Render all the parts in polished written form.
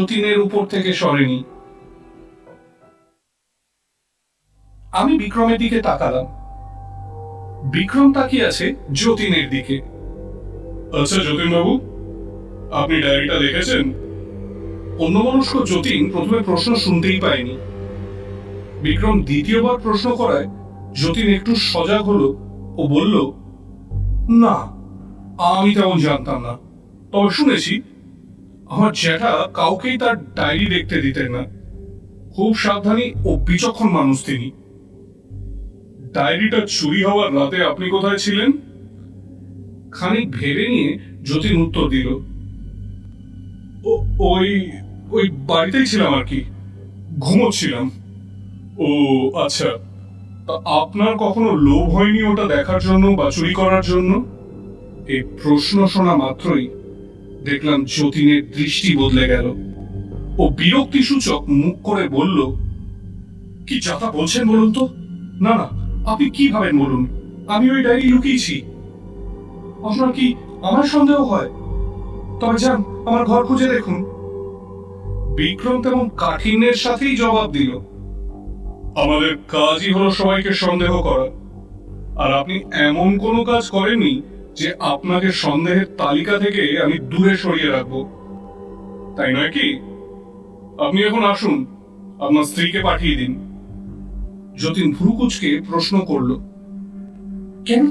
যতীনের উপর থেকে সরেনি। আমি বিক্রমের দিকে তাকালাম। বিক্রম তাকিয়ে আছে যতীনের দিকে। আচ্ছা যতীন বাবু, আপনি ডায়েরিটা দেখেছেন? অন্যমনস্ক যতীন প্রথমে প্রশ্ন শুনতেই পায়নি। বিক্রম দ্বিতীয়বার প্রশ্ন করায় যতীন একটু সজাগ হলো ও বলল, না, আমি তেমন জানতাম না, তবে শুনেছি আমার জ্যাঠা কাউকেই তার ডায়েরি দেখতে দিতেন না। খুব সাবধানী ও বিচক্ষণ মানুষ তিনি। ডায়েরিটা চুরি হওয়ার রাতে আপনি কোথায় ছিলেন? খানিক ভেবে নিয়ে যতীন উত্তর দিল, ওই ওই বাড়িতেই ছিলাম আর কি, ঘুমোচ্ছিলাম। ও আচ্ছা, তা আপনার কখনো লোভ হয়নি ওটা দেখার জন্য বা চুরি করার জন্য? এই প্রশ্ন শোনা মাত্রই দেখলাম যতীনের দৃষ্টি বদলে গেল। ও বিরক্তি সূচক মুখ করে বলল, কি যাতা বলছেন বলুন তো? না না, আপনি কি ভাবেন বলুন? আমি ওই ডায়েরি লুকিয়েছি। আপনার কি আমার সন্দেহ হয়? তবে যান, আমার ঘর খুঁজে দেখুন। বিক্রম তেমন কাঠিন্যের সাথেই জবাব দিল, আমাদের কাজই হলো সবাইকে সন্দেহ করা, আর আপনি এমন কোনো কাজ করেননি যে আপনাকে সন্দেহের তালিকা থেকে আমি দূরে সরিয়ে রাখবো, তাই নয় কি? আপনি এখন আসুন, আপনার স্ত্রীকে পাঠিয়ে দিন। যতীন ভ্রুকুচকে প্রশ্ন করল, কেন?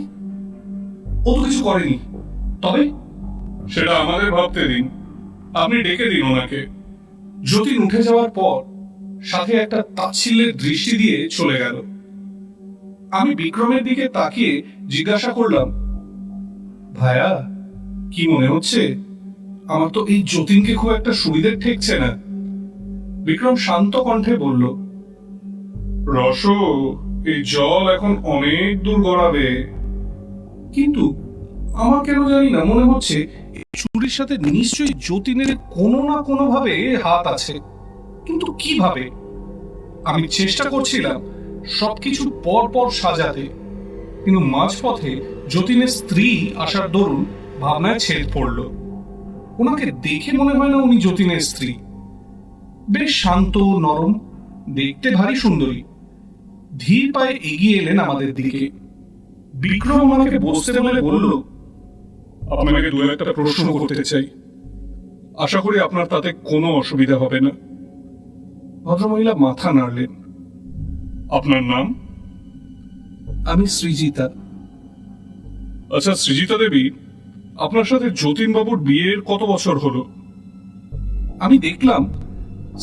ও তো কিছু করেনি। তবে সেটা আমাদের ভাবতে দিন, আপনি ডেকে দিন ওনাকে। যতীন উঠে যাওয়ার পর সাথে একটা তাচ্ছিল্যের দৃষ্টি দিয়ে চলে গেল। আমি বিক্রমের দিকে তাকিয়ে জিজ্ঞাসা করলাম, ভাইয়া, কি মনে হচ্ছে? আমার তো এই যতীনকে খুব একটা সুবিধে ঠেকছে না। বিক্রম শান্ত কণ্ঠে বলল, রস, এই জল এখন অনেক দূর গড়াবে। কিন্তু আমার কেন জানি না মনে হচ্ছে চুরির সাথে নিশ্চয়ই যতীনের কোনো না কোনো ভাবে হাত আছে, কিন্তু কিভাবে? আমি চেষ্টা করছিলাম সবকিছু পর পর সাজাতে, কিন্তু মাঝপথে যতীনের স্ত্রী আসার দরুন ভাবনায় ছেদ পড়ল। ওনাকে দেখে মনে হয় না উনি যতীনের স্ত্রী। বেশ শান্ত, নরম, দেখতে ভারী সুন্দরী। ধীর পায়ে এগিয়ে এলেন আমাদের দিকে। বিক্রম আমাকে বসতে বলে বলল, আপনাকে দু একটা প্রশ্ন করতে চাই, আশা করি আপনার তাতে কোনো অসুবিধা হবে না। ভদ্রমহিলা মাথা নাড়লেন। আপনার নাম? আমি সৃজিতা। আচ্ছা সৃজিতা দেবী, আপনার সাথে যতীন বাবুর বিয়ের কত বছর হলো? আমি দেখলাম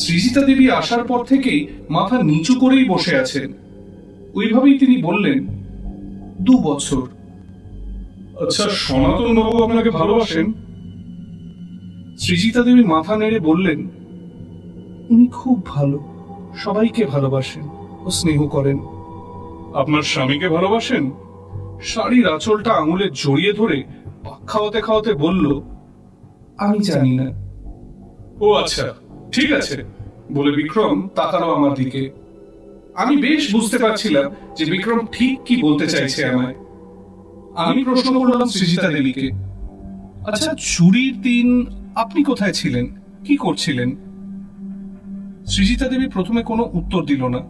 সৃজিতা দেবী আসার পর থেকেই মাথা নিচু করেই বসে আছেন। ওইভাবেই তিনি বললেন, 2 বছর। আচ্ছা, সনাতন বাবু আপনাকে ভালোবাসেন? সৃজিতা দেবী মাথা নেড়ে বললেন, উনি খুব ভালো, সবাইকে ভালোবাসেন ও স্নেহ করেন। আপনার স্বামীকে ভালোবাসেন? শাড়ির আঁচলটা আঙুলে জড়িয়ে ধরে পাক খাওয়াতে খাওয়াতে বলল, আমি জানি না। ও আচ্ছা, ঠিক আছে বলে বিক্রম তাকালো আমার দিকে। আমি বেশ বুঝতে পারছিলাম যে বিক্রম ঠিক কি বলতে চাইছে আমায়। আমি প্রশ্ন করলাম সৃজিতা দেবীকে, আচ্ছা, চুরির দিন আপনি কোথায় ছিলেন, কি করছিলেন? সৃজিতা দেবী প্রথমে কোনো উত্তর দিল না।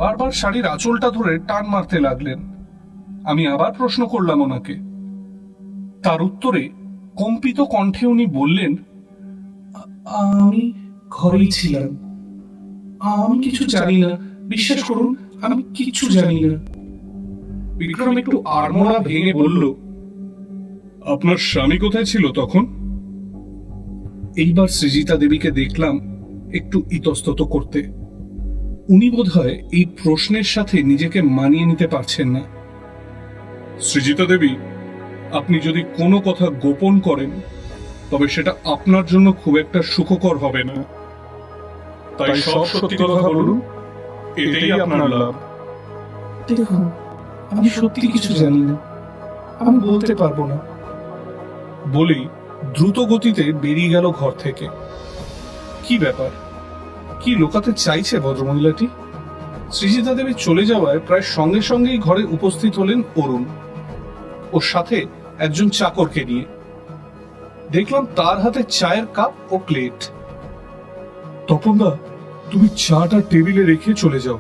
বারবার শাড়ির আঁচলটা ধরে টান মারতে লাগলেন। আমি আবার প্রশ্ন করলাম ওনাকে। তার উত্তরে কম্পিত কণ্ঠে উনি বললেন, আমি ঘরেই ছিলাম, আমি কিছু জানি না, বিশ্বাস করুন, আমি কিছু জানি না। বিক্রম একটু আড়মোড়া ভেঙে বলল, আপনার স্বামী কোথায় ছিল তখন? এইবার সৃজিতা দেবীকে দেখলাম একটু ইতস্তত করতে। উনি বোধহয় এই প্রশ্নের সাথে নিজেকে মানিয়ে নিতে পারছেন না। সৃজিতা দেবী, আপনি যদি কোনো কথা গোপন করেন তবে সেটা আপনার জন্য খুব একটা সুখকর হবে না, তাই সব সত্যি কথা বলুন, এটাই আপনার লাভ। দেখুন, আমি সত্যি কিছু জানি না, আমি বলতে পারবো না। বলেই দ্রুত গতিতে বেরিয়ে গেল ঘর থেকে। কি ব্যাপার, কি লুকাতে চাইছে ভদ্রমহিলাটি? সৃজিতা দেবী চলে যাওয়ায় প্রায় সঙ্গে সঙ্গেই ঘরে উপস্থিত হলেন অরুণ, ওর সাথে একজন চাকরকে নিয়ে। দেখলাম তার হাতে চায়ের কাপ ও প্লেট। তপনদা, তুমি চাটা টেবিলে রেখে চলে যাও।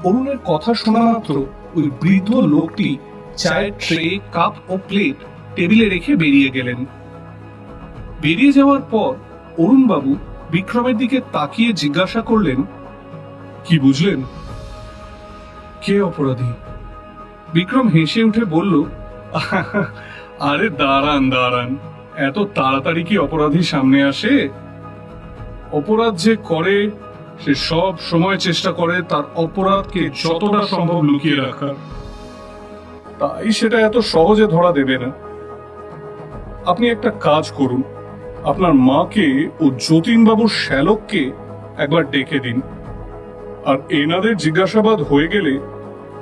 অরুণের কথা শোনা মাত্র ওই বৃদ্ধ লোকটি চায়ের ট্রে, কাপ ও প্লেট টেবিলে রেখে বেরিয়ে গেলেন। বেরিয়ে যাওয়ার পর অরুণবাবু বিক্রমের দিকে তাকিয়ে জিজ্ঞাসা করলেন, কি বুঝলেন? কে অপরাধী? বিক্রম হেসে উঠে বলল, আরে দাঁড়ান দাঁড়ান, এত তাড়াতাড়ি কি অপরাধী সামনে আসে? অপরাধ যে করে সে সব সময় চেষ্টা করে তার অপরাধকে যতটা সম্ভব লুকিয়ে রাখার, তাই সেটা এত সহজে ধরা দেবে না। আপনি একটা কাজ করুন, আপনার মাকে ও যতীনবাবুর শ্যালককে একবার ডেকে দিন, আর এনাদের জিজ্ঞাসাবাদ হয়ে গেলে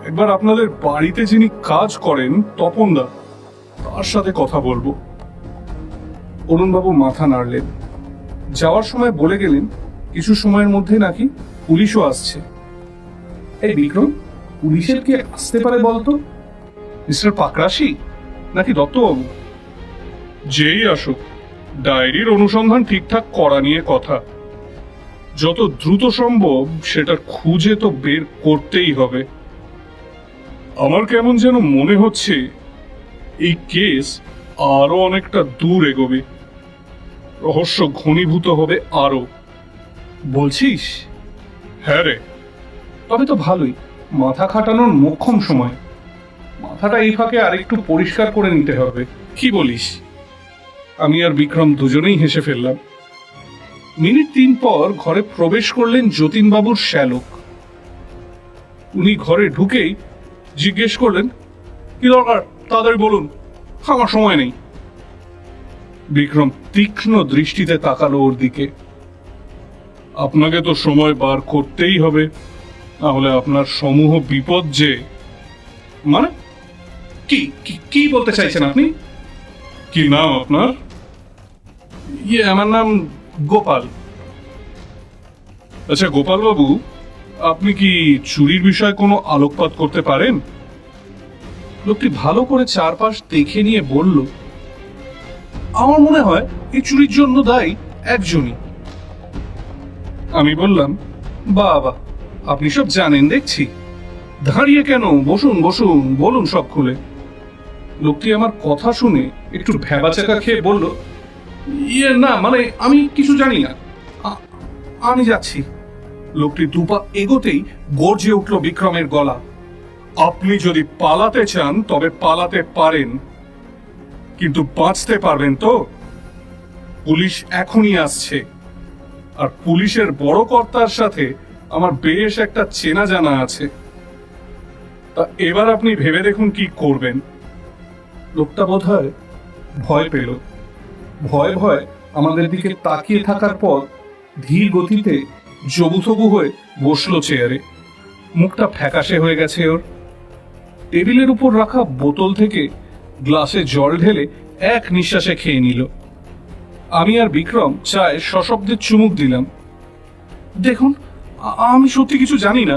একবার আপনাদের বাড়িতে যিনি কাজ করেন তপনদা, তার সাথে কথা বলবো। অরুণবাবু মাথা নাড়লেন। যাওয়ার সময় বলে গেলেন কিছু সময়ের মধ্যে নাকি পুলিশও আসছে। এই বিক্রম, পুলিশের কি আসতে পারে বলতো? মিস্টার পাকরাশি নাকি দত্তবাবু? যেই আসুক, ডায়েরির অনুসন্ধান ঠিকঠাক করা নিয়ে কথা। যত দ্রুত সম্ভব সেটা খুঁজে তো বের করতেই হবে। আমার কেমন যেন মনে হচ্ছে এই কেস আরো অনেকটা দূর এগোবে, রহস্য ঘনীভূত হবে আরো। বলছিস? হ্যাঁ রে। তবে তো ভালোই, মাথা খাটানোর মোক্ষম সময়। মাথাটা এই ফাঁকে আরেকটু পরিষ্কার করে নিতে হবে। কি বলিস? আমি আর বিক্রম দুজনেই হেসে ফেললাম। মিনিট 3 পর ঘরে প্রবেশ করলেন যতীনবাবুর শ্যালক। উনি ঘরে ঢুকেই জিজ্ঞেস করলেন, কি দরকার, তাড়াতাড়ি বলুন, আমার সময় নেই। বিক্রম তীক্ষ্ণ দৃষ্টিতে তাকালো ওর দিকে। আপনাকে তো সময় বার করতেই হবে, নাহলে আপনার সমূহ বিপদ যে। মানে কি কি বলতে চাইছেন আপনি? কি নাম আপনার? আমার নাম গোপাল। আচ্ছা গোপাল বাবু, আপনি কি চুরির বিষয়ে কোনো আলোকপাত করতে পারেন? লোকটি ভালো করে চারপাশ দেখে নিয়ে বলল, আমার মনে হয় এই চুরির জন্য দায়ী একজনই। আমি বললাম, বাবা, আপনি সব জানেন দেখছি। দাঁড়িয়ে কেন, বসুন বসুন, বলুন সব খুলে। লোকটি আমার কথা শুনে একটু ভ্যাবাচাকা খেয়ে বলল, না মানে আমি কিছু জানি না, আমি যাচ্ছি। লোকটি দুপা এগোতেই গর্জে উঠল বিক্রমের গলা, আপনি যদি পালাতে চান তবে পালাতে পারেন, কিন্তু বাঁচতে পারবেন তো? পুলিশ এখনই আসছে, আর পুলিশের বড় কর্তার সাথে আমার বেশ একটা চেনা জানা আছে। তা এবার আপনি ভেবে দেখুন কি করবেন। লোকটা বোধহয় ভয় পেল। ভয় ভয় আমাদের দিকে তাকিয়ে থাকার পর ধীর গতিতে জবুথবু হয়ে বসলো চেয়ারে। মুখটা ফ্যাকাশে হয়ে গেছে ওর। টেবিলের উপর রাখা বোতল থেকে গ্লাসে জল ঢেলে এক নিঃশ্বাসে খেয়ে নিল। আমি আর বিক্রম চায়ে সশব্দে চুমুক দিলাম। দেখুন, আমি সত্যি কিছু জানি না।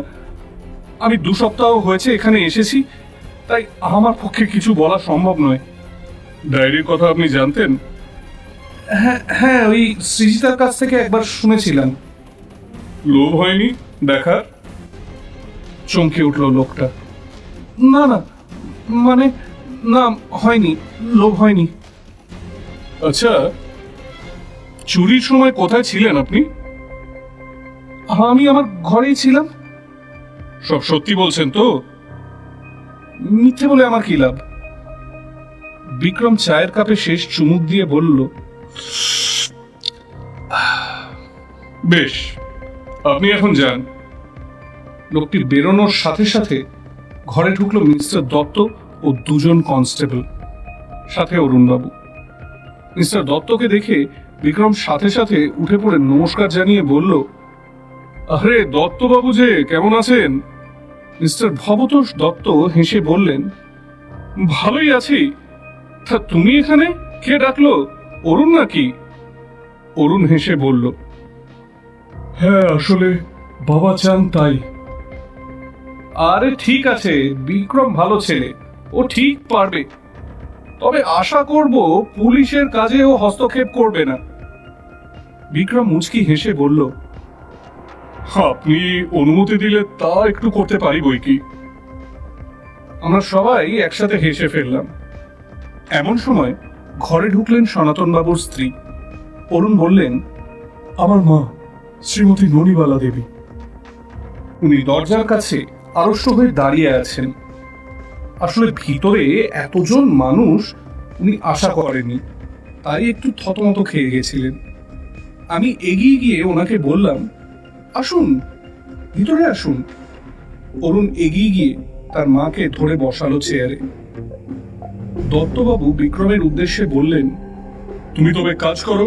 আমি 2 সপ্তাহ হয়েছে এখানে এসেছি, তাই আমার পক্ষে কিছু বলা সম্ভব নয়। ডায়েরির কথা আপনি জানতেন? হ্যাঁ, ওই সৃজিতার কাছ থেকে একবার শুনেছিলাম। লোভ হয়নি দেখার? চমকে উঠল লোকটা। না না, মানে না, হয়নি, লোভ হয়নি। আচ্ছা, চুরির সময় কোথায় ছিলেন আপনি? আমি আমার ঘরেই ছিলাম। সব সত্যি বলছেন তো? মিথ্যে বলে আমার কি লাভ? বিক্রম চায়ের কাপে শেষ চুমুক দিয়ে বলল, বেশ, আপনি এখন যান। লোকটি বেরোনোর সাথে সাথে ঘরে ঢুকলো মিস্টার দত্ত ও 2 জন কনস্টেবল, সাথে অরুণবাবু। মিস্টার দত্তকে দেখে বিক্রম সাথে সাথে উঠে পড়ে নমস্কার জানিয়ে বলল, আরে দত্তবাবু যে, কেমন আছেন? মিস্টার ভবতোষ দত্ত হেসে বললেন, ভালোই আছি। তা তুমি এখানে? কে ডাকলো? অরুণ নাকি? অরুণ হেসে বলল, হ্যাঁ, আসলে বাবা চান তাই। আরে ঠিক আছে, বিক্রম ভালো ছেলে, ও ঠিক পারবে। তবে আশা করব পুলিশের কাজে ও হস্তক্ষেপ করবে না। বিক্রম মুচকি হেসে বলল, আপনি অনুমতি দিলে তা একটু করতে পারি বই কি। আমরা সবাই একসাথে হেসে ফেললাম। এমন সময় ঘরে ঢুকলেন সনাতন বাবুর স্ত্রী। অরুণ বললেন, আমার মা শ্রীমতী ননিবালা দেবী। উনি দরজার কাছে আড়ষ্ট হয়ে দাঁড়িয়ে আছেন। আসলে ভিতরে এতজন মানুষ উনি আশা করেননি, তাই একটু থতমত খেয়ে গেছিলেন। আমি এগিয়ে গিয়ে ওনাকে বললাম, আসুন, ভিতরে আসুন। অরুণ এগিয়ে গিয়ে তার মাকে ধরে বসালো চেয়ারে। দত্তবাবু বিক্রমের উদ্দেশ্যে বললেন, তুমি তবে কাজ করো,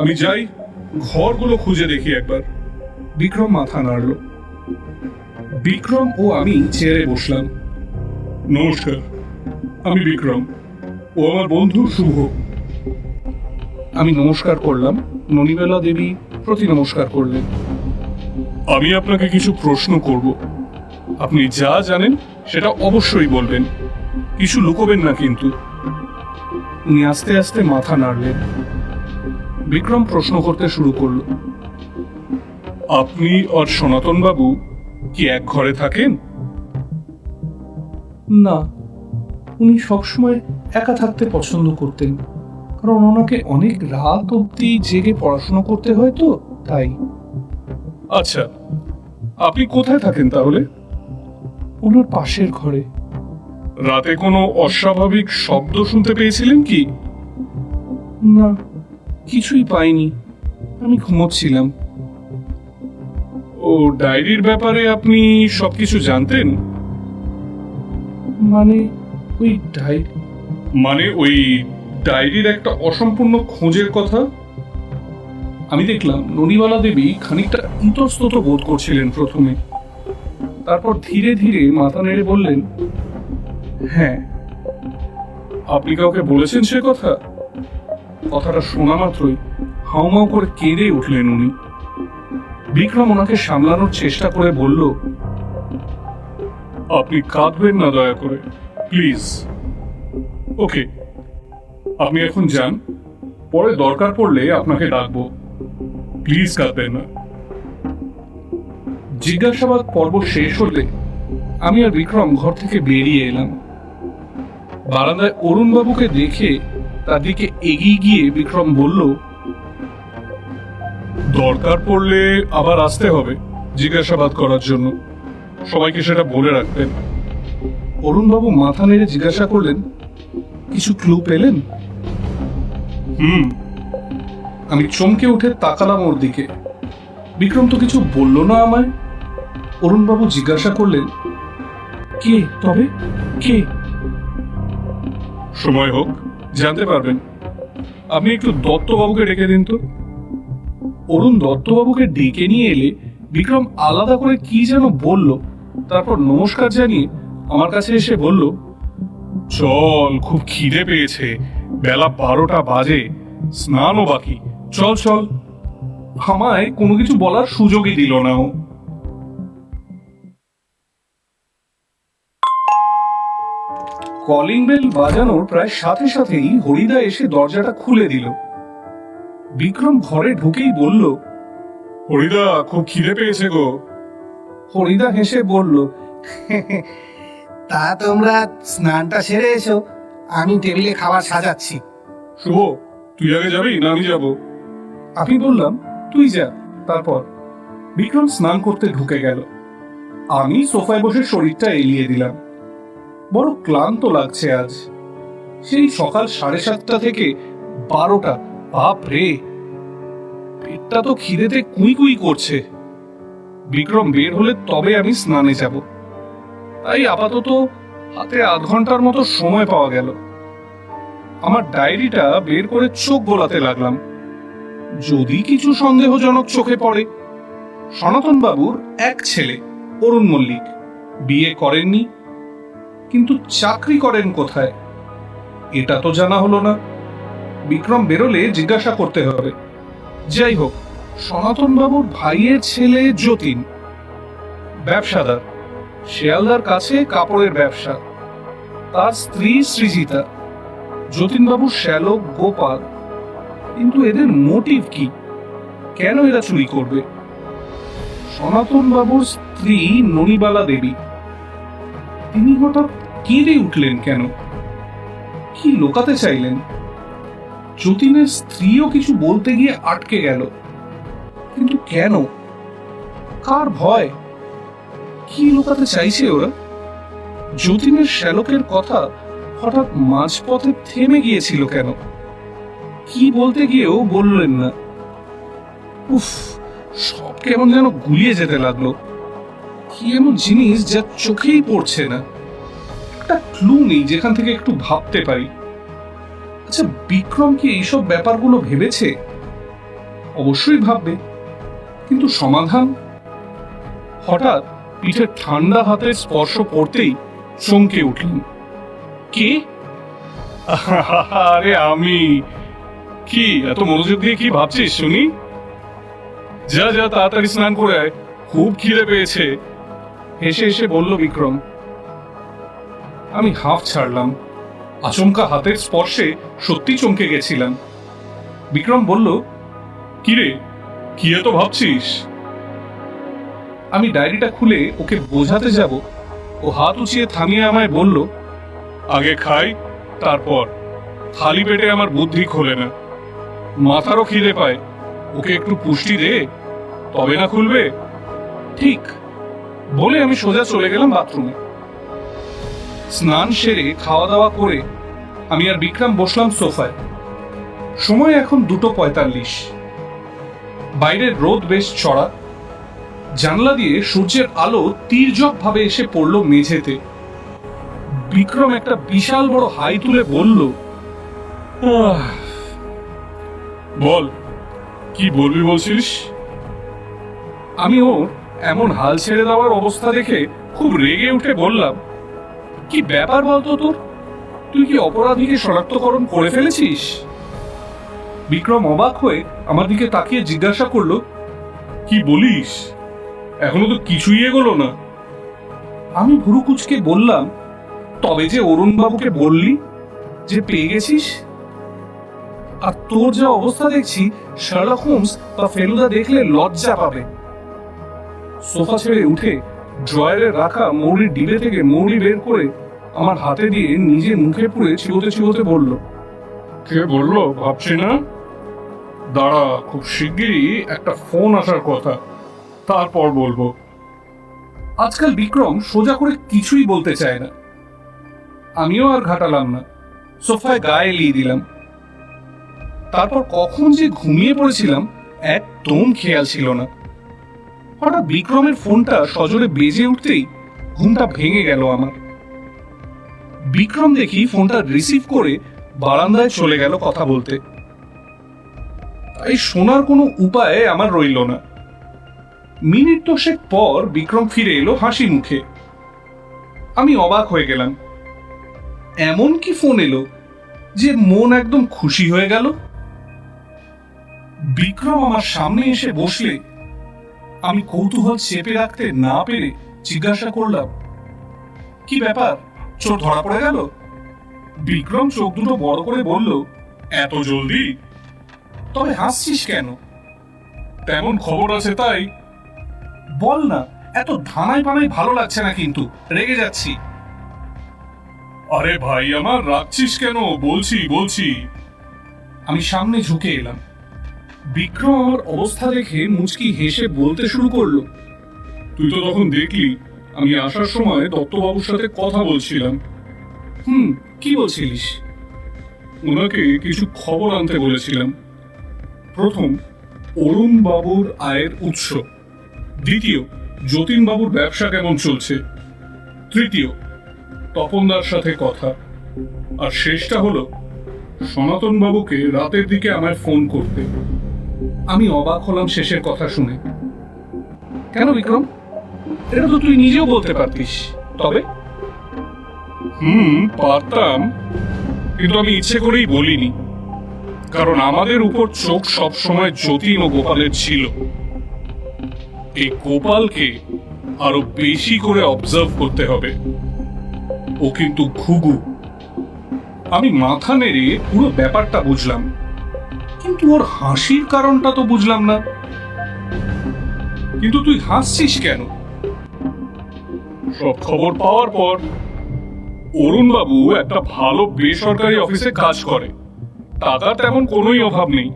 আমি যাই ঘরগুলো খুঁজে দেখি একবার। বিক্রম মাথা নাড়ল। বিক্রম ও আমি চেয়ারে বসলাম। নমস্কার, আমি বিক্রম, ও আমার বন্ধু শুভ। আমি নমস্কার করলাম। ননিবেলা দেবী প্রতি নমস্কার করলেন। আমি আপনাকে কিছু প্রশ্ন করব, আপনি যা জানেন সেটা অবশ্যই বলবেন, কিছু লুকোবেন না কিন্তু। উনি আস্তে আস্তে মাথা নাড়লেন। বিক্রম প্রশ্ন করতে শুরু করলো, আপনি আর সনাতন বাবু কি এক ঘরে থাকেন? না, উনি সবসময় একা থাকতে পছন্দ করতেন, কারণ ওনাকে অনেক রাত অবধি জেগে পড়াশোনা করতে হয় তো, তাই। আচ্ছা, আপনি কোথায় থাকেন তাহলে? ওনার পাশের ঘরে। রাতে কোনো অস্বাভাবিক শব্দ শুনতে পেয়েছিলেন কি? না, কিছুই পাইনি, আমি ঘুমোচ্ছিলাম। ও ডায়েরির ব্যাপারে আপনি সবকিছু জানতেন? মানে ওই মানে ওই ডায়েরির একটা অসম্পূর্ণ খোঁজের কথা। আমি দেখলাম ননিবালা দেবী খানিকটা ইতস্তত বোধ করছিলেন প্রথমে, তারপর ধীরে ধীরে মাথা নেড়ে বললেন, হ্যাঁ। আপনি কাউকে বলেছেন সে কথা? কথাটা শোনা মাত্রই হাউমাউ করে কেঁদে উঠলেন উনি। বিক্রম ওনাকে সামলানোর চেষ্টা করে বলল, আপনি কাঁদবেন না দয়া করে, প্লিজ। ওকে, আপনি এখন যান, পরে দরকার পড়লে আপনাকে ডাকবো, প্লিজ কাঁদবেন না। জিজ্ঞাসাবাদ পর্ব শেষ হলে আমি আর বিক্রম ঘর থেকে বেরিয়ে এলাম। বারান্দায় অরুণবাবুকে দেখে তার দিকে এগিয়ে গিয়ে বিক্রম বলল, দরকার পড়লে আবার আসতে হবে জিজ্ঞাসাবাদ করার জন্য, সবাইকে সেটা বলে রাখবেন। অরুণবাবু মাথা নেড়ে জিজ্ঞাসা করলেন, কিছু ক্লু পেলেন? আমি চমকে উঠে তাকালাম ওর দিকে। বিক্রম তো কিছু বলল না আমায়। অরুণবাবু জিজ্ঞাসা করলেন, কে তবে, কে? সময় হোক জানতে পারবেন। আপনি একটু দত্তবাবুকে ডেকে দিন তো। অরুণ দত্তবাবুকে ডেকে নিয়ে এলে বিক্রম আলাদা করে কি যেন বলল, তারপর নমস্কার জানিয়ে আমার কাছে এসে বলল, চল, খুব খিদে পেয়েছে, বেলা 12টা বাজে, স্নানও বাকি, চল চল। আমায় কোনো কিছু বলার সুযোগই দিল না ও। কলিং বেল বাজানোর প্রায় সাথে সাথেই হরিদা এসে দরজাটা খুলে দিল। বিক্রম ঘরে ঢুকেই বলল, হরিদা, খুব খিদে পেয়েছে গো। হরিদা হেসে বলল, তা তোমরা স্নানটা সেরে এসো, আমি টেবিলে খাবার সাজাচ্ছি। শুভ, তুই আগে যাবি না আমি যাব? আমি বললাম, তুই যা। তারপর বিক্রম স্নান করতে ঢুকে গেল। আমি সোফায় বসে শরীরটা এলিয়ে দিলাম। বড় ক্লান্ত লাগছে আজ। সেই সকাল 7:30 থেকে 12টা, বাপ রে, পেটটা তো খিদেতে কুই কুই করছে। বিক্রম বের হলে তবে আমি স্নানে যাব। তাই আপাতত হাতে আধ ঘন্টার মতো সময় পাওয়া গেল। আমার ডায়েরিটা বের করে চোখ বোলাতে লাগলাম, যদি কিছু সন্দেহজনক চোখে পড়ে। সনাতন বাবুর এক ছেলে অরুণ মল্লিক, বিয়ে করেননি, কিন্তু চাকরি করেন কোথায় এটা তো জানা হলো না। বিক্রম বেরোলে জিজ্ঞাসা করতে হবে। যাই হোক, সনাতন বাবুর ভাইয়ের ছেলে যতীন, ব্যবসাদার, শিয়ালদার কাছে কাপড়ের ব্যবসা। তার স্ত্রী সৃজিতা, যতীনবাবুর শ্যালক গোপাল। কিন্তু এদের মোটিভ কি? কেন এরা চুরি করবে? সনাতন বাবুর স্ত্রী ননিবালা দেবী, তিনি হঠাৎ কেঁদে উঠলেন কেন? কি লোকাতে চাইলেন? যতীনের স্ত্রীও কিছু বলতে গিয়ে আটকে গেল, কিন্তু কেন? কার ভয়? কি লোকাতে চাইছে ওরা? যতীনের শ্যালকের কথা হঠাৎ মাঝপথে থেমে গিয়েছিল কেন? কি বলতে গিয়েও বললেন না। উফ, সব কেমন যেন গুলিয়ে যেতে লাগলো। কি এমন জিনিস যা চোখেই পড়ছে না? একটা ক্লু নেই যেখান থেকে একটু ভাবতে পারি। আচ্ছা, বিক্রম কি এইসব ব্যাপারগুলো ভেবেছে? অবশ্যই ভাববে, কিন্তু সমাধান? হঠাৎ পিঠে ঠান্ডা হাতের স্পর্শ পড়তেই চমকে উঠলেন। কে? আরে আমি। কি এত মনোযোগ দিয়ে কি ভাবছিস শুনি? যা যা তাড়াতাড়ি স্নান করে আয়, খুব খিদে পেয়েছে। হেসে হেসে বলল বিক্রম। আমি হাঁফ ছাড়লাম। আচমকা হাতের স্পর্শে সত্যি চমকে গেছিলাম। বিক্রম বলল, কি রে, কি এত ভাবছিস? আমি ডায়েরিটা খুলে ওকে বোঝাতে যাব, ও হাত উঁচিয়ে থামিয়ে আমায় বলল, আগে খাই, তারপর। খালি পেটে আমার বুদ্ধি খোলে না, মাথারও খিদে পায়। ওকে একটু পুষ্টি দে, তবে না খুলবে। ঠিক বলে আমি সোজা চলে গেলাম বাথরুমে। স্নান সেরে খাওয়া দাওয়া করে আমি আর বিক্রম বসলাম সোফায়। সময় এখন 2:45। বাইরের রোদ বেশ চড়া। জানলা দিয়ে সূর্যের আলো তীর্যক ভাবে এসে পড়ল মেঝেতে। বিক্রম একটা বিশাল বড় হাই তুলে বলল, বল, কি বলবি বলছিস? আমি ওর এমন হাল ছেড়ে দেওয়ার অবস্থা দেখে খুব রেগে উঠে বললাম, কি ব্যাপার বলতো তোর? তুই কি অপরাধীকে শনাক্তকরণ করে ফেলেছিস? বিক্রম অবাক হয়ে আমার দিকে তাকিয়ে জিজ্ঞাসা করলো, কি বলিস? এখনো তো কিছুই এগোলো না। আমি ভুরু কুঁচকে বললাম, তবে যে অরুণ বাবুকে বললি যে পেয়ে গেছিস, আর তোর যা অবস্থা দেখছি শার্লক হোমস বা ফেলুদা দেখলে লজ্জা পাবে। সোফা ছেড়ে উঠে ড্রয়ারে রাখা মৌরির ডিবে থেকে মৌরি বের করে আমার হাতে দিয়ে নিজে মুখে পুড়ে চিবোতে চিবোতে বলল, কে বললো ভাবছি না? দাঁড়া, খুব শিগগিরই একটা ফোন আসার কথা, তারপর বলবো। আজকাল বিক্রম সোজা করে কিছুই বলতে চায় না। আমিও আর ঘাটালাম না, সোফায় গায়ে এলিয়ে দিলাম। তারপর কখন যে ঘুমিয়ে পড়েছিলাম একদম খেয়াল ছিল না। হঠাৎ বিক্রমের ফোনটা সজোরে বেজে উঠতেই ঘুমটা ভেঙে গেল আমার। বিক্রম দেখি ফোনটা রিসিভ করে বারান্দায় চলে গেল কথা বলতে। তাই শোনার কোনো উপায় আমার রইল না। মিনিট 10 পর বিক্রম ফিরে এলো হাসি মুখে। আমি অবাক হয়ে গেলাম। এমন কি ফোন এলো যে মন একদম খুশি হয়ে গেল? বিক্রম আমার সামনে এসে বসলে আমি কৌতূহল চেপে রাখতে না পেরে জিজ্ঞাসা করলাম, কি ব্যাপার, চোর ধরা পড়ে গেল? বিক্রম চোখ দুটো বড় করে বলল, এত জলদি? তবে হাসছিস কেন? তেমন খবর আছে তাই। বল না, এত ধানাই পানাই ভালো লাগছে না, কিন্তু রেগে যাচ্ছি। আরে ভাই আমার, রাখছিস কেন? বলছি বলছি। আমি সামনে ঝুঁকে এলাম। বিক্রম আমার অবস্থা দেখে মুচকি হেসে বলতে শুরু করলো, তুই তো তখন দেখলি আমি আসার সময় দত্তবাবুর সাথে কথা বলছিলাম। কি বলছিলিস? ওনাকে কিছু খবর আনতে বলেছিলাম। প্রথম, অরুণ বাবুর আয়ের উৎস। দ্বিতীয়, যতীন বাবুর ব্যবসা কেমন চলছে। তৃতীয়, তপনদার সাথে কথা। আর শেষটা হলো সনাতন বাবুকে রাতের দিকে আমায় ফোন করতে। আমি অবাক হলাম শেষের কথা শুনে। কেন বিক্রম? এটা তো তুই নিজেও বলতে পারতিস। তবে পারতাম, কিন্তু আমি ইচ্ছে করেই বলিনি, কারণ আমাদের উপর চোখ সব সময় যতীন ও গোপালের ছিল। এই গোপালকে আরো বেশি করে অবজার্ভ করতে হবে। ও কিন্তু ঘুঘু। আমি মাথা নেড়ে পুরো ব্যাপারটা বুঝলাম, কিন্তু ওর হাসির কারণটা তো বুঝলাম না। কিন্তু তুই হাসছিস কেন? সব খবর পাওয়ার পর অরুণ বাবু একটা ভালো বেসরকারি অফিসে কাজ করে, টাকার তেমন কোনোই অভাব নেই।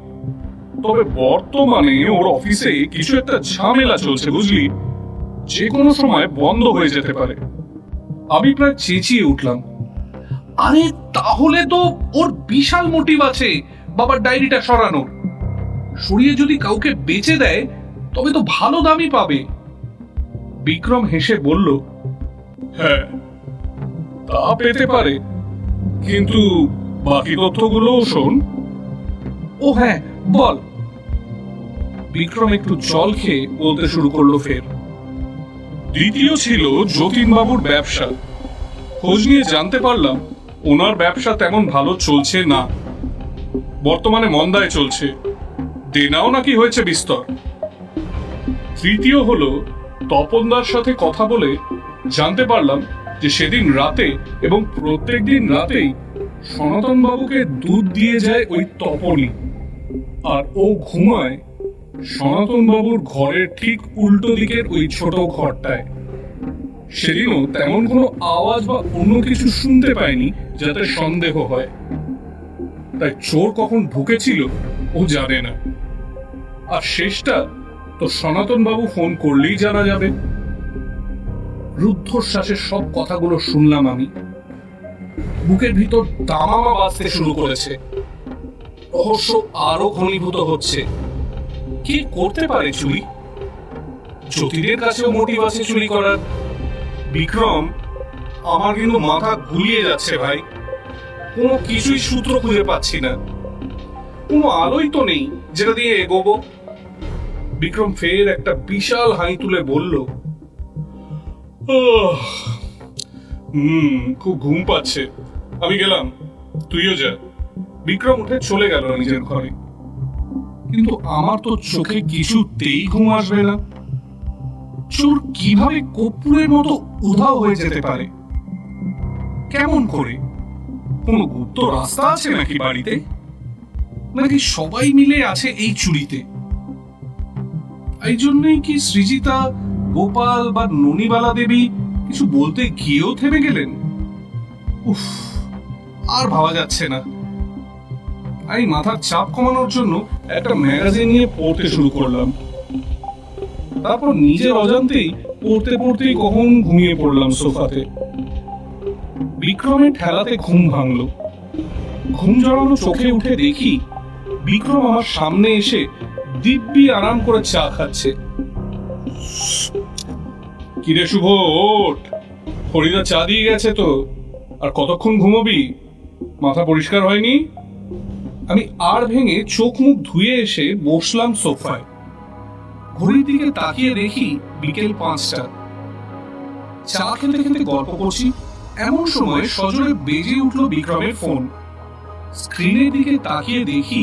তবে বর্তমানে ওর অফিসে কিছু একটা ঝামেলা চলছে, বুঝলি, যে কোনো সময় বন্ধ হয়ে যেতে পারে। আমি প্রায় চেঁচিয়ে উঠলাম, আরে তাহলে তো ওর বিশাল মোটিভ আছে বাবার ডায়েরিটা সরানোর। সরিয়ে যদি কাউকে বেচে দেয় তবে তো ভালো দামই পাবে। বিক্রম হেসে বলল, হ্যাঁ, তা পেতে পারে, কিন্তু বাকি তথ্যগুলো শোন। ও হ্যাঁ, বল। বিক্রম একটু জল খেয়ে বলতে শুরু করলো ফের। দ্বিতীয় ছিল যতীনবাবুর ব্যবসা। খোঁজ নিয়ে জানতে পারলাম ওনার ব্যবসা তেমন ভালো চলছে না, বর্তমানে মন্দায় চলছে, দেনাও নাকি হয়েছে বিস্তর। তৃতীয় হলো তপনদার সাথে কথা বলে জানতে পারলাম যে সেদিন রাতে এবং প্রত্যেক দিন রাতেই সনাতন বাবুকে দুধ দিয়ে যায় ওই তপনই, আর ও ঘুমায় সনাতন বাবুর ঘরের ঠিক উল্টো দিকের ওই ছোট ঘরটায়। সেদিনও তেমন কোনো আওয়াজ বা অন্য কিছু শুনতে পায়নি যাতে সন্দেহ হয়, তাই চোর কখন ঢুকেছিল ও জানে না। আর শেষটা তো সনাতন বাবু ফোন করলেই জানা যাবে। রুদ্ধশ্বাসের সব কথাগুলো শুনলাম আমি। বুকের ভিতর দামামা বাজতে শুরু করেছে। রহস্য আরো ঘনীভূত হচ্ছে। কে করতে পারে চুরি? জ্যোতিদের কাছেও মোটিভ আছে চুরি করার। বিক্রম, আমার কিন্তু মাথা ঘুরিয়ে যাচ্ছে ভাই। কোনো কিছুই সূত্র খুঁজে পাচ্ছি না। কোনো আলোই তো নেই যেটা দিয়ে এগোবো। বিক্রম ফের একটা বিশাল হাই তুলে বলল, খুব ঘুম পাচ্ছে, আমি গেলাম, তুইও যা। বিক্রম উঠে চলে গেল নিজের ঘরে। কিন্তু আমার তো চোখে কিছুতেই ঘুম আসবে না। চোর কিভাবে কর্পূরের মতো উধাও হয়ে যেতে পারে? কেমন করে? কোনো গুপ্ত রাস্তা আছে নাকি বাড়িতে? নাকি সবাই মিলে আছে এই চুরিতে? এই জন্যই কি সৃজিতা, গোপাল বা ননিবালা দেবী কিছু বলতে গিয়েও থেমে গেলেন? উফ, আর ভাবা যাচ্ছে না। আমি মাথার চাপ কমানোর জন্য একটা ম্যাগাজিন নিয়ে পড়তে শুরু করলাম। তারপর নিজের অজান্তেই পড়তে পড়তেই কখন ঘুমিয়ে পড়লাম সোফাতে। বিক্রমের ঠেলাতে ঘুম ভাঙল। ঘুম জড়ানো চোখে উঠে দেখি বিক্রম আমার সামনে এসে দিব্যি আরাম করে চা খাচ্ছে। কিরে শুভ, ওঠ, ফরিদা চা দিয়ে গেছে তো। আর কতক্ষণ ঘুমোবি? মাথা পরিষ্কার হয়নি? আমি আর ভেঙে চোখ মুখ ধুয়ে এসে বসলাম সোফায়। ঘড়ির দিকে তাকিয়ে দেখি বিকেল 5টা। চা খেতে খেতে গল্প করছি, এমন সময় সজোরে বেজে উঠল বিক্রমের ফোন। স্ক্রিনের দিকে তাকিয়ে দেখি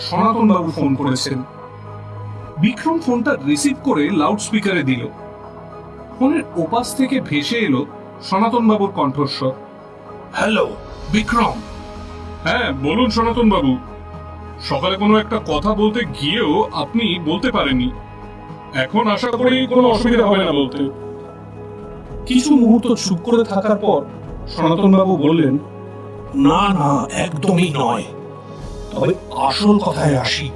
সনাতন বাবু ফোন করেছেন। বিক্রম ফোনটা রিসিভ করে লাউড স্পিকারে দিল। ফোনের ওপাশ থেকে ভেসে এলো সনাতন বাবুর কণ্ঠস্বর। হ্যালো বিক্রম। হ্যাঁ বলুন সনাতন বাবু। সকালে কোনো একটা কথা বলতে গিয়েও আপনি বলতে পারেননি, এখন আশা করি কোনো অসুবিধা হবে না বলতে। কিছু মুহূর্ত চুপ করে থাকার পর সনাতন বাবু বললেন, না না, একদমই নয়। তবে আসল কথায় আসি,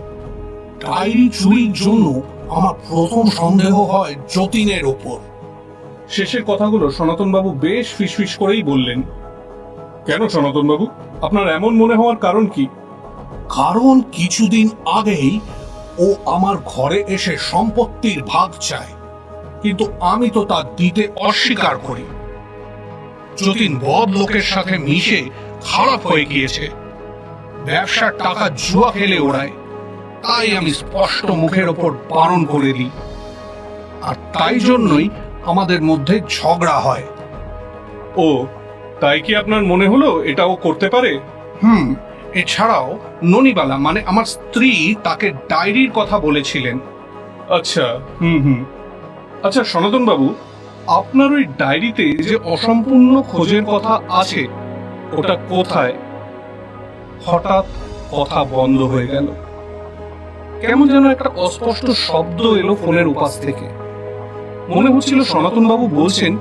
ডায়েরি চুরির জন্য আমার প্রথম সন্দেহ হয় যতীনের ওপর। শেষের কথাগুলো সনাতন বাবু বেশ ফিসফিস করেই বললেন। কেন সনাতন বাবু, আপনার এমন মনে হওয়ার কারণ কি? কারণ কিছুদিন আগেই ও আমার ঘরে এসে সম্পত্তির ভাগ চায়, কিন্তু আমি তো তা দিতে অস্বীকার করি। যতীন বদ লোকের সাথে মিশে খারাপ হয়ে গিয়েছে, ব্যবসার টাকা জুয়া খেলে ওড়ায়। তাই আমি স্পষ্ট মুখের ওপর বারণ করে দিই, আর তাই জন্যই আমাদের মধ্যে ঝগড়া হয়। ও, তাই কি আপনার মনে হলো এটাও করতে পারে? এছাড়াও ননিবালা মানে আমার স্ত্রী তাকে ডায়েরির কথা বলেছিলেন। আচ্ছা, আচ্ছা সনাতন বাবু, আপনার ওই ডায়েরিতে যে অসম্পূর্ণ খোঁজের কথা আছে ওটা কোথায়? হঠাৎ কথা বন্ধ হয়ে গেল। কেমন যেন একটা অস্পষ্ট শব্দ এলো ফোনের উপাস থেকে। মনে হচ্ছিল সনাতন বাবু বলছেন,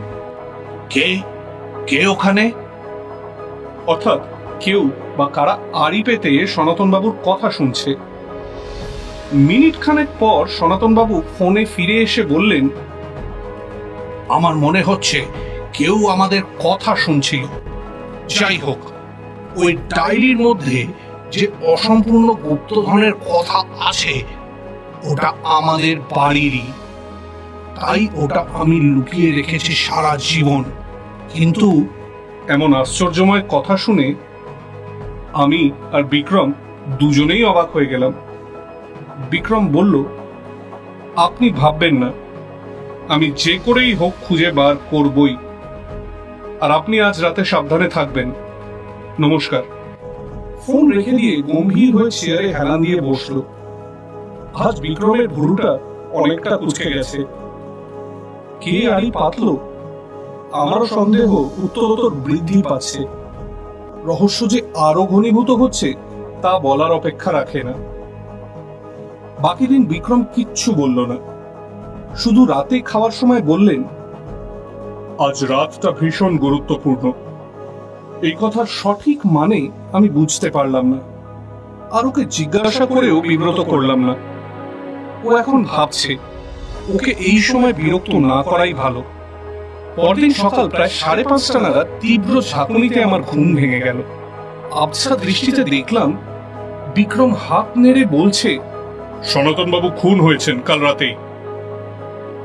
কে কে ওখানে? অর্থাৎ কেউ বা কারা আড়ি পেতে সনাতন বাবুর কথা শুনছে। মিনিট খানেক পর সনাতন বাবু ফোনে ফিরে এসে বললেন, আমার মনে হচ্ছে কেউ আমাদের কথা শুনছিল। যাই হোক, ওই ডায়েরির মধ্যে যে অসম্পূর্ণ গুপ্তধনের কথা আছে ওটা আমাদের বাড়িরই, তাই ওটা আমি লুকিয়ে রেখেছি সারা জীবন। কিন্তু এমন আশ্চর্যময় কথা শুনে আমি আর বিক্রম দুজনেই অবাক হয়ে গেলাম। বিক্রম বলল, আপনি ভাববেন না, আমি যে করেই হোক খুঁজে বার করবই। আর আপনি আজ রাতে সাবধানে থাকবেন। নমস্কার। ফোন রেখে দিয়ে গম্ভীর হয়ে চেয়ারে হেলান দিয়ে বসলো। আজ বিক্রমের ভুরুটা অনেকটা কুঁচকে গেছে। কে আড়ি পাতলো? আমারও সন্দেহ উত্তরোত্তর বৃদ্ধি পাচ্ছে। রহস্য যে আরো ঘনীভূত হচ্ছে তা বলার অপেক্ষা রাখে না। বাকি দিন বিক্রম কিচ্ছু বলল না, শুধু রাতে খাওয়ার সময় বললেন, আজ রাতটা ভীষণ গুরুত্বপূর্ণ। এই কথার সঠিক মানে আমি বুঝতে পারলাম না, আর ওকে জিজ্ঞাসা করেও বিব্রত করলাম না। ও এখন ভাবছে ওকে এই সময় বিরক্ত না করাই ভালো। পরদিন সকাল প্রায় 5:30 নাগাদ তীব্র ঝাঁকুনিতে আমার ঘুম ভেঙে গেল। আবছা দৃষ্টিতে দেখলাম বিক্রম হাত নেড়ে বলছে, সনাতন বাবু খুন হয়েছেন কাল রাতেই।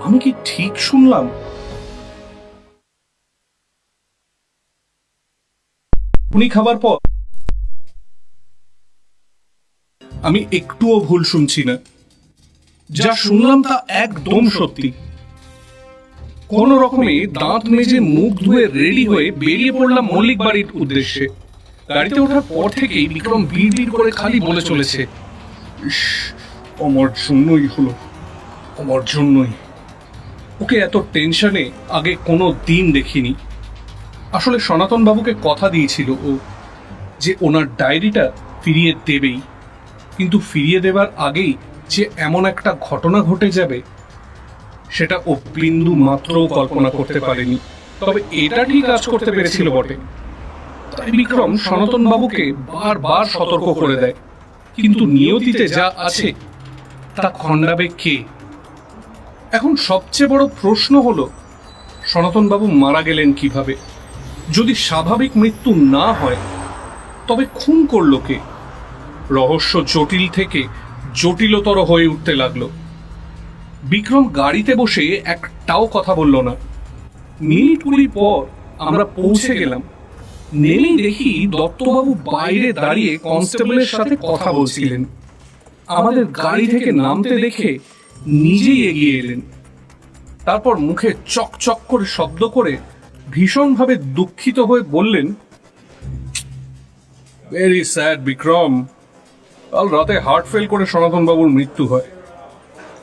আমি কি ঠিক শুনলাম? উনি খাবার পর আমি একটুও ভুল শুনছি না। যা শুনলাম তা একদম সত্যি। কোন রকমে দাঁত মেজে মুখ ধুয়ে রেডি হয়ে বেরিয়ে পড়লাম মল্লিক বাড়ির উদ্দেশ্যে। গাড়িতে ওঠার পর থেকেই বিক্রম বিড় করে খালি বলে চলেছে, ইস, আমার জন্যই হলো, আমার জন্যই। ওকে এত টেনশনে আগে কোনো দিন দেখিনি। আসলে সনাতন বাবুকে কথা দিয়েছিল ও যে ওনার ডায়েরিটা ফিরিয়ে দেবেই, কিন্তু ফিরিয়ে দেবার আগেই যে এমন একটা ঘটনা ঘটে যাবে সেটা ও বিন্দু মাত্রও কল্পনা করতে পারেনি। তবে এটা ঠিক কাজ করতে পেরেছিল বটে। তাই বিক্রম সনাতন বাবুকে বারবার সতর্ক করে দেয়, কিন্তু নিয়তিতে যা আছে তা খণ্ডাবে কে? এখন সবচেয়ে বড় প্রশ্ন হলো, সনাতন বাবু মারা গেলেন কিভাবে? যদি স্বাভাবিক মৃত্যু না হয় তবে খুন করলো কে? রহস্য জটিল থেকে জটিলতর হয়ে উঠতে লাগলো। বিক্রম গাড়িতে বসে একটাও কথা বলল না। মিনিট 20 পর আমরা পৌঁছে গেলাম। নেমেই দেখি দত্তবাবু বাইরে দাঁড়িয়ে কনস্টেবলের সাথে কথা বলছিলেন। আমাদের গাড়ি থেকে নামতে দেখে নিজেই এগিয়ে এলেন। তারপর মুখে চকচক করে শব্দ করে ভীষণভাবে দুঃখিত হয়ে বললেন, ভেরি স্যাড বিক্রম, কাল রাতে হার্ট ফেল করে সনাতন বাবুর মৃত্যু হয়।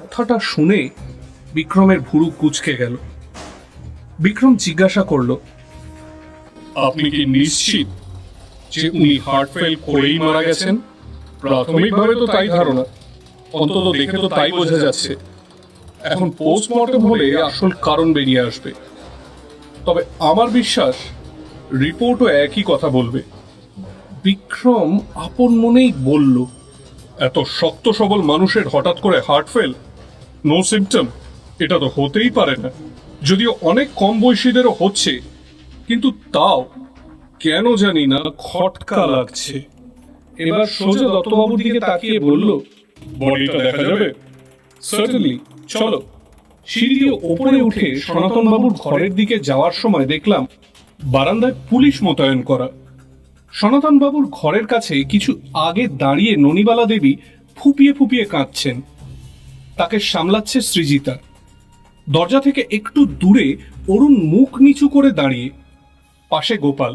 কথাটা শুনে বিক্রমের ভুরু কুঁচকে গেল। বিক্রম জিজ্ঞাসা করল, আপনি কি নিশ্চিত যে উনি হার্ট ফেল করেই মারা গেছেন? প্রাথমিকভাবে তো তাই ধারণা, অন্তত দেখে তো তাই বোঝা যাচ্ছে। এখন পোস্টমর্টম হলে আসল কারণ বেরিয়ে আসবে। তবে আমার বিশ্বাস রিপোর্টও একই কথা বলবে। বিক্রম আপন মনেই বলল, এত শক্ত সবল মানুষের হঠাৎ করে হার্ট ফেল, নো সিমটম, এটা তো হতেই পারে না। যদিও অনেক কম বয়সীদেরও হচ্ছে, কিন্তু তাও কেন জানি না খটকা লাগছে। এবার সোজা দত্তবাবুর দিকে তাকিয়ে বলল, বডিটা দেখা যাবে? সার্টেনলি, চলো। সিঁড়ি দিয়ে ওপরে উঠে সনাতন বাবুর ঘরের দিকে যাওয়ার সময় দেখলাম বারান্দায় পুলিশ মোতায়েন করা। সনাতন বাবুর ঘরের কাছে কিছু আগে দাঁড়িয়ে ননিবালা দেবী ফুপিয়ে ফুপিয়ে কাঁদছেন। তাকে সামলাচ্ছে সৃজিতা। দরজা থেকে একটু দূরে অরুণ মুখ নিচু করে দাঁড়িয়ে, পাশে গোপাল,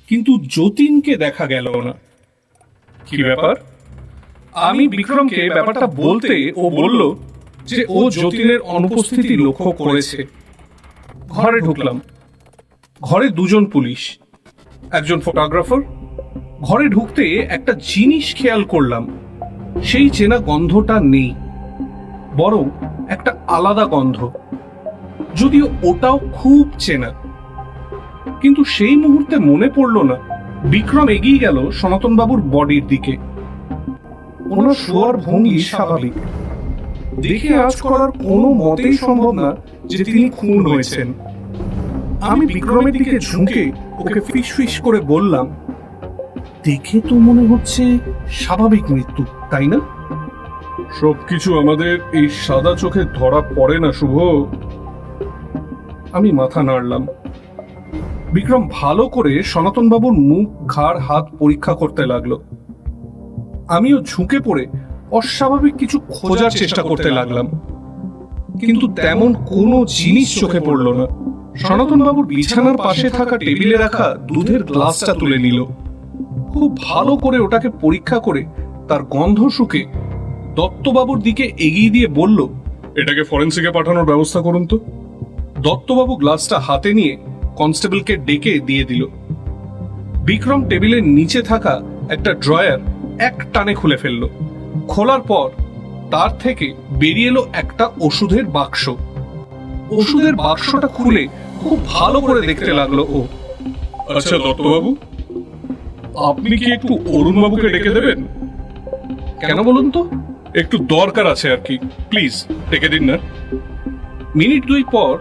কিন্তু যতীনকে দেখা গেল না। কি ব্যাপার? আমি বিক্রমকে ব্যাপারটা বলতে ও বলল যে ও যতীনের অনুপস্থিতি লক্ষ্য করেছে। ঘরে ঢুকলাম। ঘরে দুজন পুলিশ, একজন ফটোগ্রাফার। ঘরে ঢুকতে একটা জিনিস খেয়াল করলাম, সেই চেনা গন্ধটা নেই, বরং একটা আলাদা গন্ধ, যদিও ওটাও খুব চেনা। কিন্তু সেই মুহূর্তে মনে পড়ল না বিক্রম এগিয়ে গেল সনাতনবাবুর বডির দিকে। ওনার শোয়ার ভঙ্গি স্বাভাবিক, দেখে আজ করার কোনো মতেই সম্ভব না যে তিনি খুন হয়েছেন। আমি বিক্রমের দিকে ঝুঁকে ওকে ফিস ফিস করে বললাম, দেখে তো মনে হচ্ছে স্বাভাবিক মৃত্যু, তাই না? সবকিছু আমাদের এই সাদা চোখে ধরা পড়ে না শুভ। আমি মাথা নাড়লাম। বিক্রম ভালো করে সনাতনবাবুর মুখ, ঘাড়, হাত পরীক্ষা করতে লাগলো। আমিও ঝুঁকে পড়ে অস্বাভাবিক কিছু খোঁজার চেষ্টা করতে লাগলাম, কিন্তু তেমন কোনো জিনিস চোখে পড়ল না। সনাতনবাবুর বিছানার পাশে থাকা টেবিলে রাখা দুধের গ্লাসটা তুলে নিল, খুব ভালো করে ওটাকে পরীক্ষা করে তার গন্ধ শুকে দত্তবাবুর দিকে এগিয়ে দিয়ে বলল, এটাকে ফরেন্সিকে পাঠানোর ব্যবস্থা করুন তো। দত্তবাবু গ্লাসটা হাতে নিয়ে কনস্টেবলকে ডেকে দিয়ে দিল। বিক্রম টেবিলের নিচে থাকা একটা ড্রয়ার এক টানে খুলে ফেলল। খোলার পর তার থেকে বেরিয়ে এলো একটা ওষুধের বাক্স। ওষুধের বাক্সটা খুলে খুব ভালো করে দেখতে লাগলো ও। আচ্ছা দত্তবাবু, আপনি কি একটু অরুণবাবুকে ডেকে দেবেন? কেন বলুন তো? একটু দরকার আছে আর কি, প্লিজ ডেকে দিন না। মিনিট দুই পর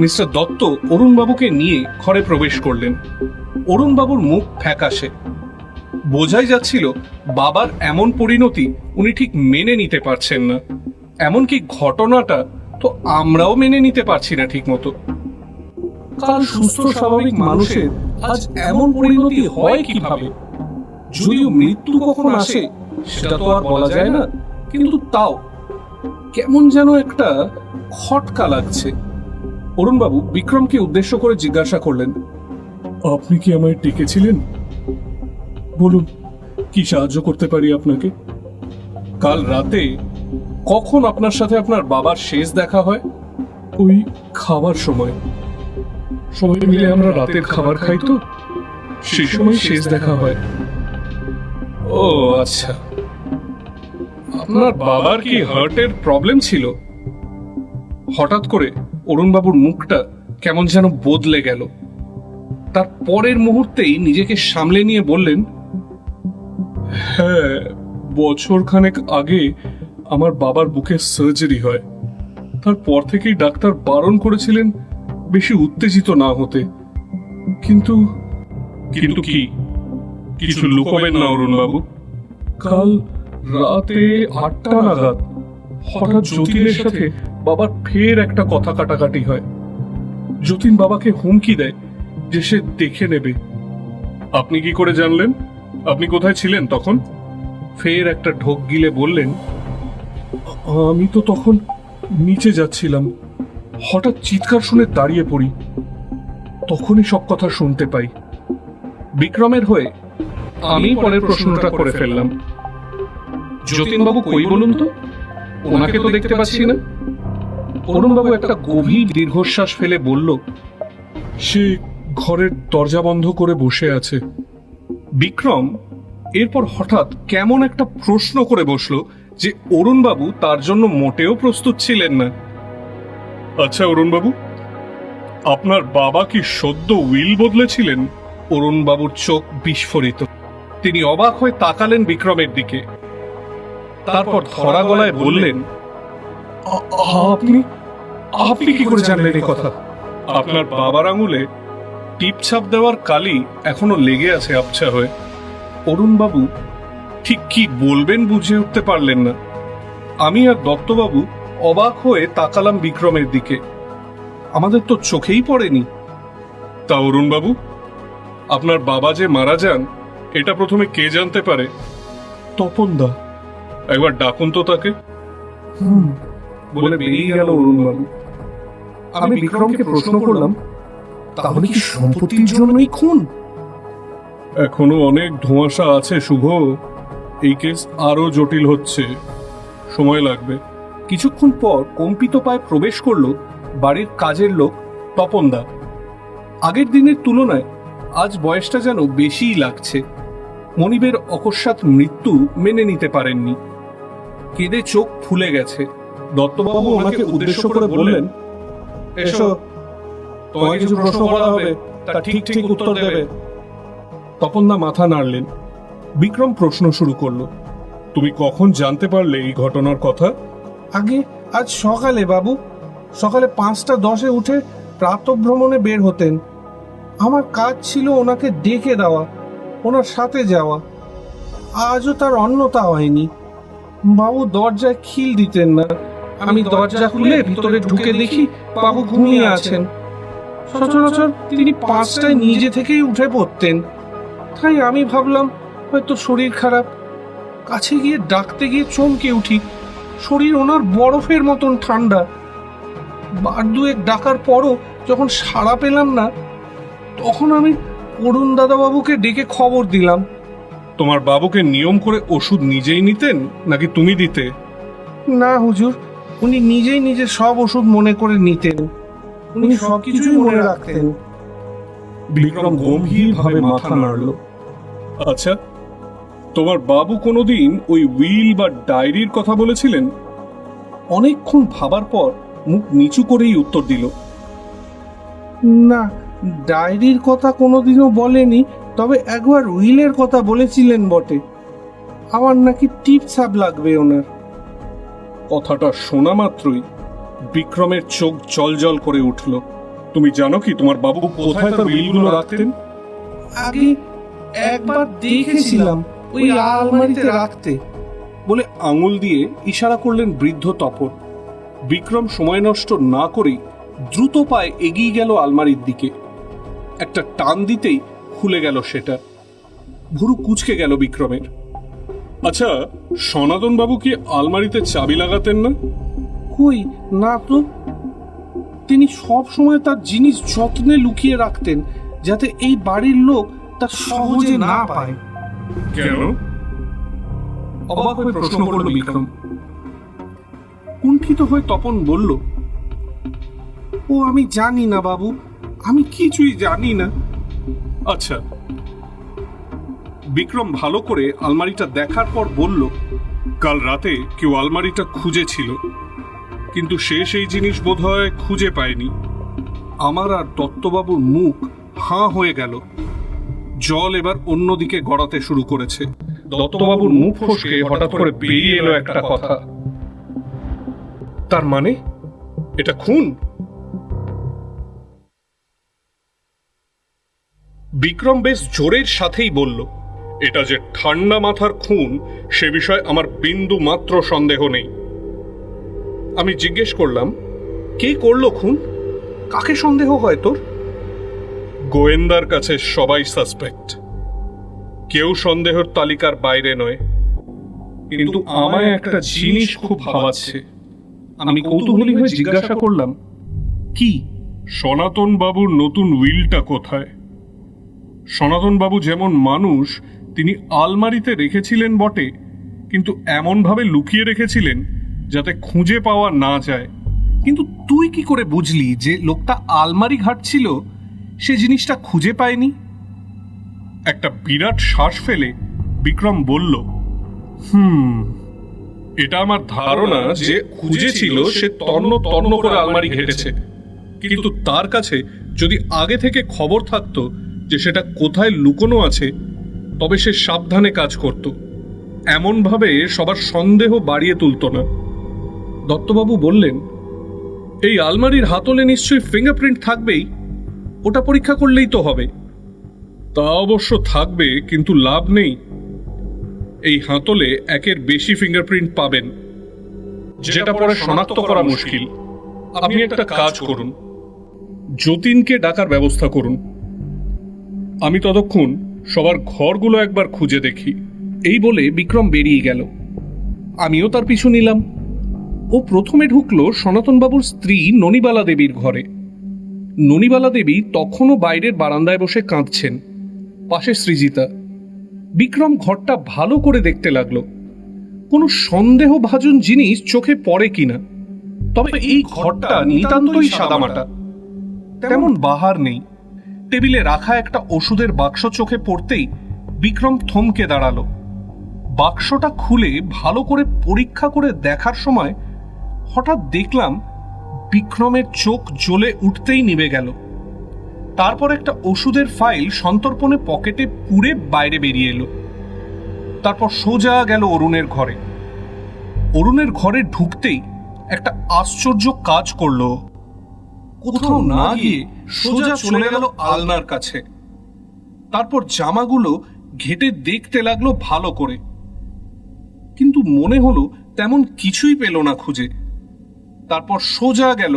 মিস্টার দত্ত অরুণবাবুকে নিয়ে ঘরে প্রবেশ করলেন। অরুণবাবুর মুখ ফ্যাকাশে, বোঝাই যাচ্ছিল বাবার এমন পরিণতি উনি ঠিক মেনে নিতে পারছেন না। এমনকি ঘটনাটা তো আমরাও মেনে নিতে পারছি না ঠিক মতো। কাল সুস্থ স্বাভাবিক মানুষের আজ এমন পরিণতি হয় কিভাবে? যদিও মৃত্যু কখন আসে সেটা তো আর বলা যায় না, কিন্তু তাও কেমন যেন একটা খটকা লাগছে। অরুণবাবু বিক্রমকে উদ্দেশ্য করে জিজ্ঞাসা করলেন, আপনি কি আমায় ডেকেছিলেন? বলুন, কি সাহায্য করতে পারি আপনাকে? কাল রাতে কখন আপনার সাথে আপনার বাবার শেষ দেখা হয়? ওই খাবার সময়। সবাই মিলে আমরা রাতের খাবার খাই তো, সেই সময় শেষ দেখা হয়। ও আচ্ছা, আপনার বাবার কি হার্টের প্রবলেম ছিল? হঠাৎ করে অরুণবাবুর মুখটা কেমন যেন বদলে গেল। তার পরের মুহূর্তেই নিজেকে সামলে নিয়ে বললেন, হ্যাঁ, বছর খানেক আগে আমার বাবার বুকে সার্জারি হয়। তারপর থেকেই ডাক্তার বারণ করেছিলেন বেশি উত্তেজিত না হতে। কিন্তু কিন্তু কি? কিছু লুকোবেন না অরুণবাবু। কাল রাতে 8টা নাগাদ হঠাৎ যতীনের সাথে বাবার ফের একটা কথা কাটাকাটি হয়। যতীন বাবাকে হুমকি দেয় যে সে দেখে নেবে। আপনি কি করে জানলেন? আপনি কোথায় ছিলেন তখন? ফের একটা ঢোক গিলে বললেন, আমি তো তখন নিচে যাচ্ছিলাম। হঠাৎ চিৎকার শুনে দাঁড়িয়ে পড়ি, তখনই সব কথা শুনতে পাই। বিক্রমের হয়ে আমি পরের প্রশ্নটা করে ফেললাম, যতীনবাবু কই বলুন তো? ওনাকে তো দেখতে পাচ্ছি না। অরুণবাবু একটা গভীর দীর্ঘশ্বাস ফেলে বলল, সে ঘরের দরজা বন্ধ করে বসে আছে। বিক্রম এরপর হঠাৎ কেমন একটা প্রশ্ন করে বসলো যে অরুণবাবু তার জন্য মোটেও প্রস্তুত ছিলেন না। আচ্ছা অরুণবাবু, আপনার বাবা কি সদ্য উইল বদলেছিলেন? অরুণবাবুর চোখ বিস্ফোরিত। তিনি অবাক হয়ে তাকালেন বিক্রমের দিকে, তারপর ধরা গলায় বললেন, আপনি আপনি কি করে জানলেন এই কথা? আপনার বাবার আঙুলে টিপছাপ দেওয়ার কালি এখনো লেগে আছে আবছা হয়ে। অরুণবাবু ঠিক কি বলবেন বুঝে উঠতে পারলেন না। আমি আর দত্তবাবু অবাক হয়ে তাকালাম বিক্রমের দিকে। আমাদের তো চোখেই পড়েনি। তা অরুণবাবু, আপনার বাবা যে মারা যান এটা প্রথমে কে জানতে পারে? তপনদা। একবার ডাকুন তো তাকে। বলে বেরিয়ে গেল অরুণবাবু। আমি বিক্রমকে প্রশ্ন করলাম, তাহলে কি সম্পত্তির জন্যই খুন? এখনো অনেক ধোঁয়াশা আছে শুভ। এই কেস আরো জটিল হচ্ছে, সময় লাগবে। কিছুক্ষণ পর কম্পিত পায়ে প্রবেশ করলো বাড়ির কাজের লোক তপনদা। আগের দিনের তুলনায় আজ বয়সটা যেন বেশিই লাগছে। মনিবের অকস্মাৎ মৃত্যু মেনে নিতে পারেননি। কেঁদে চোখ ফুলে গেছে। দত্তবাবু ওনাকে উদ্দেশ্য করে বললেন, এসো, তোমায় কিছু প্রশ্ন করা হবে, তার ঠিক ঠিক উত্তর দেবে। তপনদা মাথা নাড়লেন। বিক্রম প্রশ্ন শুরু করলো, তুমি কখন জানতে পারলে এই ঘটনার কথা? আগে আজ সকালে বাবু, সকালে 5:10 উঠে প্রাতঃভ্রমণে বের হতেন। আমার কাজ ছিল ওনাকে ডেকে দেওয়া, ওনার সাথে যাওয়া। আজও তার অন্যতা হয়নি। বাবু দরজায় খিল দিতেন না। আমি দরজা খুলে ভিতরে ঢুকে দেখি বাবু ঘুমিয়ে আছেন। সচরাচর তিনি 5টায় নিজে থেকেই উঠে পড়তেন। তাই আমি ভাবলাম হয়তো শরীর খারাপ। কাছে গিয়ে ডাকতে গিয়ে চমকে উঠি। শরীর ওনার বরফের মতন ঠান্ডা। বার দুয়েক ডাকার পরও যখন সাড়া পেলাম না, তখন আমি অরুণ দাদাবাবুকে ডেকে খবর দিলাম। তোমার বাবুকে নিয়ম করে ওষুধ নিজেই নিতেন নাকি তুমি দিতে? না হুজুর, উনি নিজেই নিজের সব ওষুধ মনে করে নিতেন। উনি সবকিছুই মনে রাখতেন। বিক্রম গম্ভীরভাবে মাথা নাড়ল। আচ্ছা, তোমার বাবু কোনোদিন ওই উইল বা ডায়েরির কথা বলেছিলেন? অনেকক্ষণ ভাবার পর মুখ নিচু করেই উত্তর দিল, না, ডায়েরির কথা কোনোদিনও বলেনি, তবে একবার উইলের কথা বলেছিলেন বটে। আমার নাকি টিপছাপ লাগবে ওনার। কথাটা শোনা মাত্রই বিক্রমের চোখ জলজল করে উঠল। তুমি জানো কি তোমার বাবু কোথায় তার উইলগুলো রাখতেন? আগে একবার দেখেছিলাম ওই আলমারিতে রাখতে। বলে আঙুল দিয়ে ইশারা করলেন বৃদ্ধ তপন। বিক্রম সময় নষ্ট না করেই দ্রুত পায়ে এগিয়ে গেল আলমারির দিকে। একটা টান দিতেই খুলে গেল সেটা। ভুরু কুঁচকে গেল বিক্রমের। আচ্ছা, সনাতন বাবু কি আলমারিতে চাবি লাগাতেন না? কই না তো। তিনি সব সময় তার জিনিস যত্নে লুকিয়ে রাখতেন, যাতে এই বাড়ির লোক তা সহজে না পায়। কেন? অবাক হয়ে প্রশ্ন করল বিক্রম। কুণ্ঠিত হয়ে তপন বলল, ও আমি জানি না বাবু, আমি কিছুই জানি না। আচ্ছা। বিক্রম ভালো করে আলমারিটা দেখার পর বলল, কাল রাতে কেউ আলমারিটা খুঁজেছিল, কিন্তু সে সেই জিনিস বোধহয় খুঁজে পায়নি। আমার আর দত্তবাবুর মুখ হাঁ হয়ে গেল। জল এবার অন্যদিকে গড়াতে শুরু করেছে। দত্তবাবুর মুখ ফসকে হঠাৎ করে বেরিয়ে এলো একটা কথা। তার মানে এটা খুন? বিক্রম বেশ জোরের সাথেই বলল, এটা যে ঠান্ডা মাথার খুন সে বিষয়ে আমার বিন্দু মাত্র সন্দেহ নেই। আমি জিজ্ঞেস করলাম, কে করলো খুন? কাকে সন্দেহ হয় তোর? গোয়েন্দার কাছে সবাই সাসপেক্ট, কেউ সন্দেহের তালিকার বাইরে নয়। কিন্তু আমায় একটা জিনিস খুব ভাবাচ্ছে। আমি কৌতূহলী হয়ে জিজ্ঞাসা করলাম, কি? সনাতন বাবুর নতুন উইলটা কোথায়? সনাতন বাবু যেমন মানুষ, তিনি আলমারিতে রেখেছিলেন বটে, কিন্তু এমনভাবে লুকিয়ে রেখেছিলেন যাতে খুঁজে পাওয়া না যায়। কিন্তু তুই কি করে বুঝলি যে লোকটা আলমারি ঘাঁটছিল, সে জিনিসটা খুঁজে পায়নি? একটা বিরাট শ্বাস ফেলে বিক্রম বলল, এটা আমার ধারণা যে খুঁজেছিল সে তন্ন তন্ন করে আলমারি ঘেটেছে, কিন্তু তার কাছে যদি আগে থেকে খবর থাকতো যে সেটা কোথায় লুকোনো আছে, তবে সে সাবধানে কাজ করত, এমনভাবে সবার সন্দেহ বাড়িয়ে তুলত না। দত্তবাবু বললেন, এই আলমারির হাতলে নিশ্চয়ই ফিঙ্গারপ্রিন্ট থাকবেই, ওটা পরীক্ষা করলেই তো হবে। তা অবশ্য থাকবে, কিন্তু লাভ নেই। এই হাতলে একের বেশি ফিঙ্গারপ্রিন্ট পাবেন, যেটা পরে শনাক্ত করা মুশকিল। আপনি একটা কাজ করুন, যতীনকে ডাকার ব্যবস্থা করুন। আমি ততক্ষণ সবার ঘরগুলো একবার খুঁজে দেখি। এই বলে বিক্রম বেরিয়ে গেল। আমিও তার পিছু নিলাম। ও প্রথমে ঢুকলো সনাতনবাবুর স্ত্রী ননিবালা দেবীর ঘরে। ননিবালা দেবী তখনও বাইরের বারান্দায় বসে কাঁদছেন, পাশে সৃজিতা। বিক্রম ঘরটা ভালো করে দেখতে লাগলো, কোনো সন্দেহভাজন জিনিস চোখে পড়ে কিনা। তবে এই ঘরটা নিতান্তই সাদামাটা, তেমন বাহার নেই। টেবিলে রাখা একটা ওষুধের বাক্স চোখে পড়তেই বিক্রম থমকে দাঁড়ালো। বাক্সটা খুলে ভালো করে পরীক্ষা করে দেখার সময় হঠাৎ দেখলাম বিক্রমের চোখ জ্বলে উঠতেই নিভে গেল। তারপর একটা ওষুধের ফাইল সন্তর্পণে পকেটে পুরে বাইরে বেরিয়ে এলো। তারপর সোজা গেল অরুণের ঘরে। অরুণের ঘরে ঢুকতেই একটা আশ্চর্য কাজ করলো। কোথাও না গিয়ে সোজা চলে গেল আলনার কাছে। তারপর জামাগুলো ঘেটে দেখতে লাগলো ভালো করে, কিন্তু মনে হলো তেমন কিছুই পেল না খুঁজে। তারপর সোজা গেল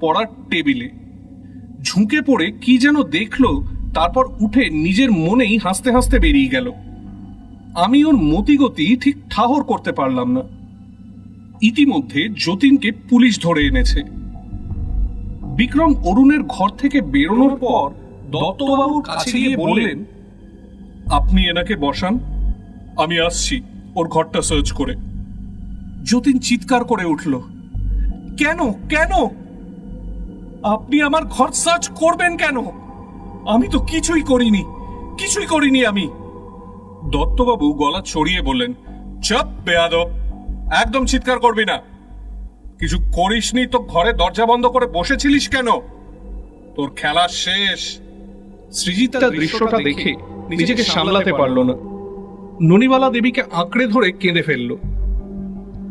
পড়ার টেবিলে, ঝুঁকে পড়ে কি যেন দেখলো, তারপর উঠে নিজের মনেই হাসতে হাসতে বেরিয়ে গেল। আমি ওর মতিগতি ঠিক ঠাহর করতে পারলাম না। ইতিমধ্যে যতীনকে পুলিশ ধরে এনেছে। বিক্রম অরুণের ঘর থেকে বেরোনোর পর দত্তবাবুর কাছে গিয়ে বললেন, আপনি এনাকে বসান, আমি আসছি ওর ঘরটা সার্চ করে। যতীন চিৎকার করে উঠল, কেন কেন? আপনি আমার ঘর সার্চ করবেন কেন? আমি তো কিছুই করিনি আমি। দত্তবাবু গলা চড়িয়ে বললেন, চুপ বেয়াদব, একদম চিৎকার করবি না। কিছু করিসনি তো ঘরে দরজা বন্ধ করে বসেছিলিস কেন? তোর খেলা শেষ। সৃজিতা দৃশ্যটা দেখে নিজেকে সামলাতে পারল না। ননিবালা দেবীকে আঁকড়ে ধরে কেঁদে ফেলল।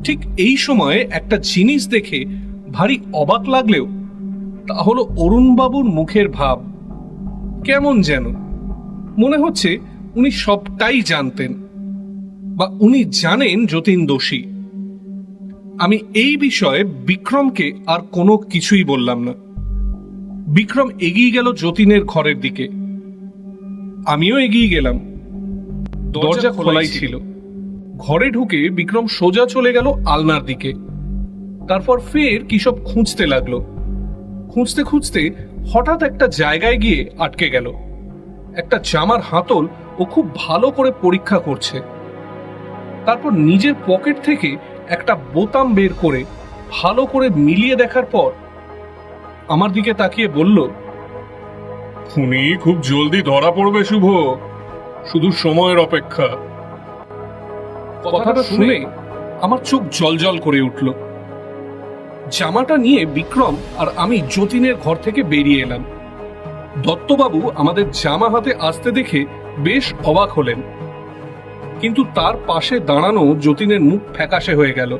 ঠিক এই সময়ে একটা জিনিস দেখে ভারী অবাক লাগলেও তা হলো অরুণবাবুর মুখের ভাব। কেমন যেন মনে হচ্ছে উনি সবটাই জানতেন, বা উনি জানেন যতীন দোষী। আমি এই বিষয়ে বিক্রমকে আর কোনো কিছুই বললাম না। বিক্রম এগিয়ে গেল যতীনের ঘরের দিকে, আমিও এগিয়ে গেলাম। দরজা খোলাই ছিল। ঘরে ঢুকে বিক্রম সোজা চলে গেল আলনার দিকে। তারপর ফের কিসব খুঁজতে লাগলো। খুঁজতে খুঁজতে হঠাৎ একটা জায়গায় গিয়ে আটকে গেল। একটা জামার হাতল ও খুব ভালো করে পরীক্ষা করছে। তারপর নিজের পকেট থেকে একটা বোতাম বের করে ভালো করে মিলিয়ে দেখার পর আমার দিকে তাকিয়ে বলল, খুনি খুব জলদি ধরা পড়বে শুভ, শুধু সময়ের অপেক্ষা। কথাটা শুনে আমার চোখ জলজল করে উঠল। জামাটা নিয়ে বিক্রম আর আমি যতীনের ঘর থেকে বেরিয়ে এলাম। দত্তবাবু আমাদের জামা হাতে আসতে দেখে বেশ অবাক হলেন, কিন্তু তার পাশে দাঁড়ানো যতীনের মুখ ফ্যাকাশে হয়ে গেল।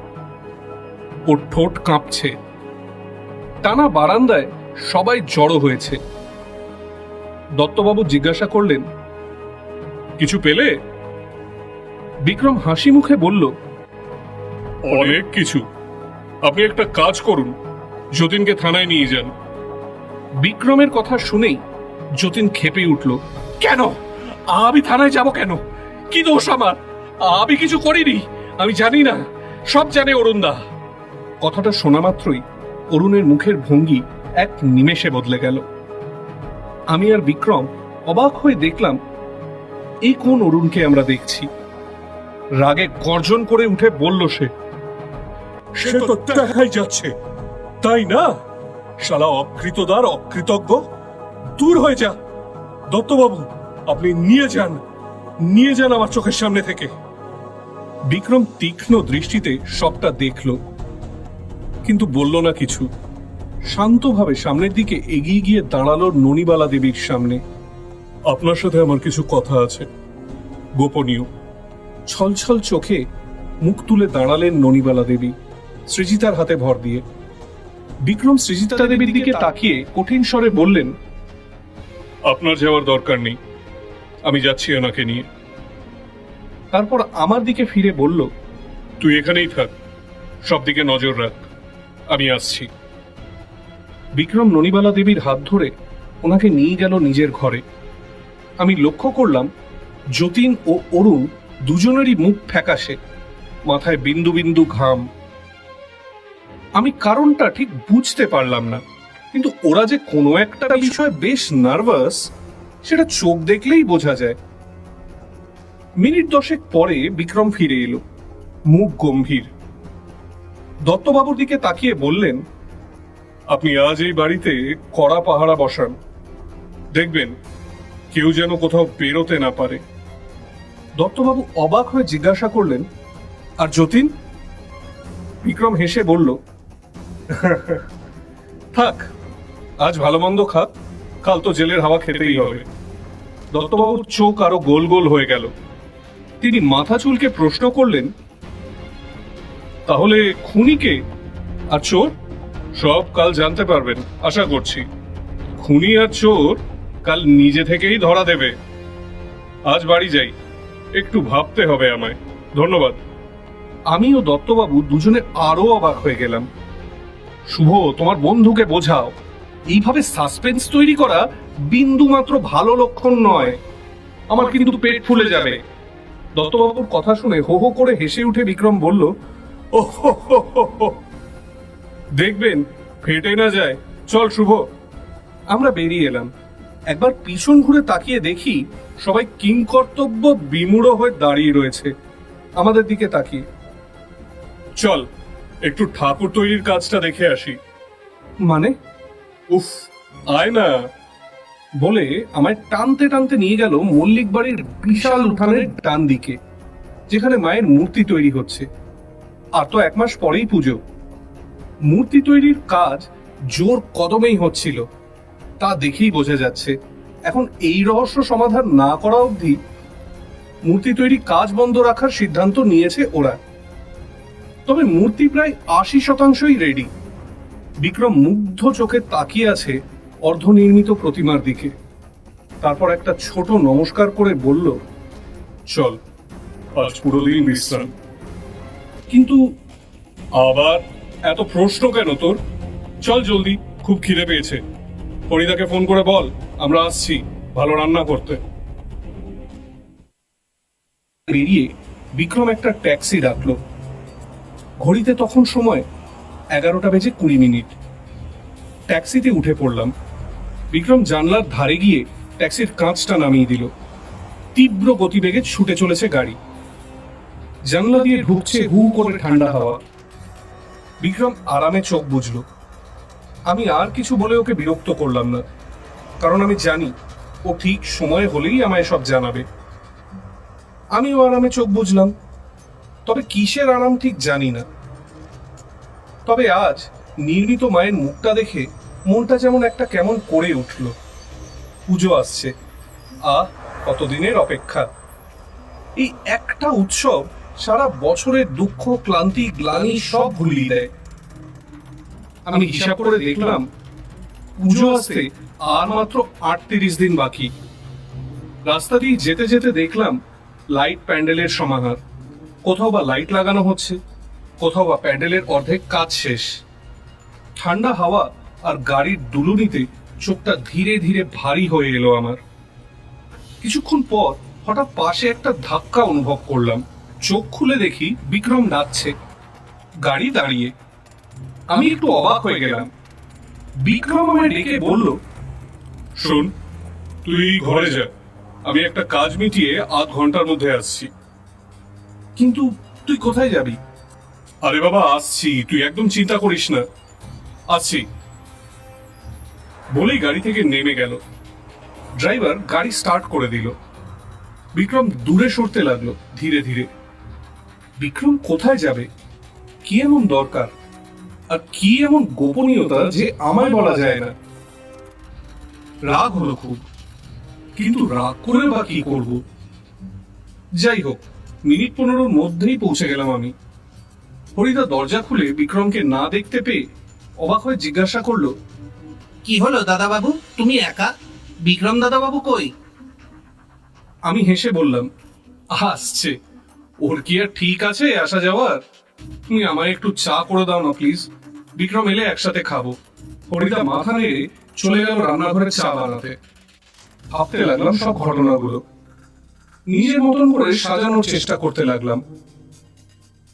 ওর ঠোঁট কাঁপছে। টানা বারান্দায় সবাই জড়ো হয়েছে। দত্তবাবু জিজ্ঞাসা করলেন, কিছু পেলে? বিক্রম হাসি মুখে বলল, অনেক কিছু। আপনি একটা কাজ করুন, যতীনকে থানায় নিয়ে যান। বিক্রমের কথা শুনেই যতীন ক্ষেপে উঠল, কেন? আমি থানায় যাব কেন? কি দোষ আমার? আমি কিছু করিনি, আমি জানি না, সব জানে অরুণদা। কথাটা শোনা মাত্রই অরুণের মুখের ভঙ্গি এক নিমেষে বদলে গেল। আমি আর বিক্রম অবাক হয়ে দেখলাম, এই কোন অরুণকে আমরা দেখছি। রাগে গর্জন করে উঠে বলল সে তো দেখাই যাচ্ছে, তাই না? শালা অকৃতদার, অকৃতজ্ঞ, দূর হয়ে যা। দত্তবাবু, আপনি নিয়ে যান আমার চোখের সামনে থেকে। বিক্রম তীক্ষ্ণ দৃষ্টিতে সবটা দেখল, কিন্তু বলল না কিছু। শান্তভাবে সামনের দিকে এগিয়ে গিয়ে দাঁড়ালো ননিবালা দেবীর সামনে। আপনার সাথে আমার কিছু কথা আছে, গোপনীয়। ছলছল চোখে মুখ তুলে দাঁড়ালেন ননিবালা দেবী, সৃজিতার হাতে ভর দিয়ে। বিক্রম সৃজিতা দেবীর দিকে তাকিয়ে কঠিন স্বরে বললেন, আপনার যাওয়ার দরকার নেই, আমি যাচ্ছি ওনাকে নিয়ে। তারপর আমার দিকে ফিরে বলল, তুই এখানেই থাক, সব দিকে নজর রাখ, আমি আসছি। বিক্রম ননিবালা দেবীর হাত ধরে ওনাকে নিয়ে গেল নিজের ঘরে। আমি লক্ষ্য করলাম যতীন ও অরুণ দুজনেরই মুখ ফ্যাকাশে, মাথায় বিন্দু বিন্দু ঘাম। আমি কারণটা ঠিক বুঝতে পারলাম না, কিন্তু ওরা যে কোনো একটা বিষয়ে বেশ নার্ভাস সেটা চোখ দেখলেই বোঝা যায়। মিনিট 10 পরে বিক্রম ফিরে এলো, মুখ গম্ভীর। দত্তবাবুর দিকে তাকিয়ে বললেন, আপনি আজ এই বাড়িতে কড়া পাহারা বসান, দেখবেন কেউ যেন কোথাও বেরোতে না পারে। দত্তবাবু অবাক হয়ে জিজ্ঞাসা করলেন, আর যতীন? বিক্রম হেসে বলল, থাক, আজ ভালো মন্দ খাক, কাল তো জেলের হাওয়া খেতেই হবে। দত্তবাবুর চোখ আরো গোল গোল হয়ে গেল। তিনি মাথা চুলকে প্রশ্ন করলেন, তাহলে খুনিকে আর চোর সব কাল জানতে পারবেন আশা করছি। খুনি আর চোর কাল নিজে থেকেই ধরা দেবে। আজ বাড়ি যাই, একটু ভাবতে হবে আমায়। ধন্যবাদ। আমি ও দত্তবাবু দুজনে আরো অবাক হয়ে গেলাম। শুভ, তোমার বন্ধুকে বোঝাও, এইভাবে সাসপেন্স তৈরি করা বিন্দু মাত্র ভালো লক্ষণ নয়। আমার কিন্তু পেট ফুলে যাবে। দত্তবাবুর কথা শুনে হো হো করে হেসে উঠে বিক্রম বলল, ও হো হো হো হো। দেখবেন ফেটে না যায়। চল শুভ। আমরা বেরিয়ে এলাম। একবার পিছন ঘুরে তাকিয়ে দেখি সবাই কিংকর্তব্য বিমূঢ় হয়ে দাঁড়িয়ে রয়েছে আমাদের দিকে তাকিয়ে। চল একটু ঠাকুর তৈরির কাজটা দেখে আসি। মানে? উফ, আয় না, বলে আমায় টানতে টানতে নিয়ে গেল মল্লিক বাড়ির বিশাল উঠানের ডান দিকে, যেখানে মায়ের মূর্তি তৈরি হচ্ছে। আর তো 1 মাস পরেই পুজো। মূর্তি তৈরির কাজ জোর কদমেই হচ্ছিল, তা দেখেই বোঝা যাচ্ছে এখন এই রহস্য সমাধান না করা অবধি মূর্তি তৈরি কাজ বন্ধ রাখার সিদ্ধান্ত নিয়েছে ওরা। তবে মূর্তি প্রায় 80% রেডি। বিক্রম মুগ্ধ চোখে তাকিয়ে আছে অর্ধনির্মিত প্রতিমার দিকে। তারপর একটা ছোট নমস্কার করে বলল, চল, আজ পুরো দিন বিশ্রাম। কিন্তু আবার এত প্রশ্ন কেন তোর? চল জলদি, খুব খিদে পেয়েছে। ফরিদাকে ফোন করে বল আমরা আসছি ভালো রান্না করতে। বেরিয়ে বিক্রম একটা ট্যাক্সি ডাকলো। ঘড়িতে তখন সময় 11:20 ট্যাক্সিতে উঠে পড়লাম। বিক্রম জানলার ধারে গিয়ে ট্যাক্সির কাঁচটা নামিয়ে দিল। তীব্র গতিবেগে ছুটে চলেছে গাড়ি। জানলা দিয়ে ঢুকছে হু করে ঠান্ডা হাওয়া। বিক্রম আরামে চোখ বুঝল। আমি আর কিছু বলে ওকে বিরক্ত করলাম না, কারণ আমি জানি ও ঠিক সময় হলেই আমায় সব জানাবে। আমিও আরামে চোখ বুঝলাম, তবে কিসের আরাম ঠিক জানি না। তবে আজ নির্মিত মায়ের মুখটা দেখে মনটা যেমন একটা কেমন করে উঠল। পুজো আসছে, কতদিনের অপেক্ষা। এই একটা উৎসব সারা বছরের দুঃখ, ক্লান্তি, গ্লানি সব ভুলিয়ে দেয়। আমি হিসাব করে দেখলাম পুজো আসতে আর মাত্র 38 দিন বাকি। রাস্তা দিয়ে যেতে যেতে দেখলাম লাইট প্যান্ডেলের সমাহার। কোথাও বা লাইট লাগানো হচ্ছে, কোথাও বা প্যান্ডেলের অর্ধেক কাজ শেষ। ঠান্ডা হাওয়া আর গাড়ির দুলুনিতে চোখটা ধীরে ধীরে ভারী হয়ে এলো আমার। কিছুক্ষণ পর হঠাৎ পাশে একটা ধাক্কা অনুভব করলাম। চোখ খুলে দেখি বিক্রম নাচছে, গাড়ি দাঁড়িয়ে। আমি একটু অবাক হয়ে গেলাম। বিক্রম আমায় ডেকে বলল, শোন, তুই ঘরে যা, আমি একটা কাজ মিটিয়ে আধ ঘন্টার মধ্যে আসছি। কিন্তু তুই কোথায় যাবি? আরে বাবা, আসছি, তুই একদম চিন্তা করিস না, আসছি। বলেই গাড়ি থেকে নেমে গেল। ড্রাইভার গাড়ি স্টার্ট করে দিল। বিক্রম দূরে সরতে লাগলো ধীরে ধীরে। বিক্রম কোথায় যাবে? কি এমন দরকার, আর কি এমন গোপনীয়তা যে আমায় বলা যায় না? রাগ হলো খুব, কিন্তু রাগ করে বা কি করব? যাই হোক, মিনিট 15 মধ্যেই পৌঁছে গেলাম আমি। হরিদা দরজা খুলে বিক্রমকে না দেখতে পেয়ে অবাক হয়ে জিজ্ঞাসা করলো, কি হলো দাদাবাবু, তুমি একা? বিক্রম দাদাবাবু কই? আমি হেসে বললাম, আসছে, ওর কি আর ঠিক আছে আসা যাওয়ার? তুমি আমায় একটু চা করে দাও না প্লিজ, বিক্রম এলে একসাথে খাবো। হরিদা মাথা নেড়ে চলে গেল রান্নাঘরে চা বানাতে। ভাবতে লাগলাম সব ঘটনাগুলো, নিজের মতন করে সাজানোর চেষ্টা করতে লাগলাম।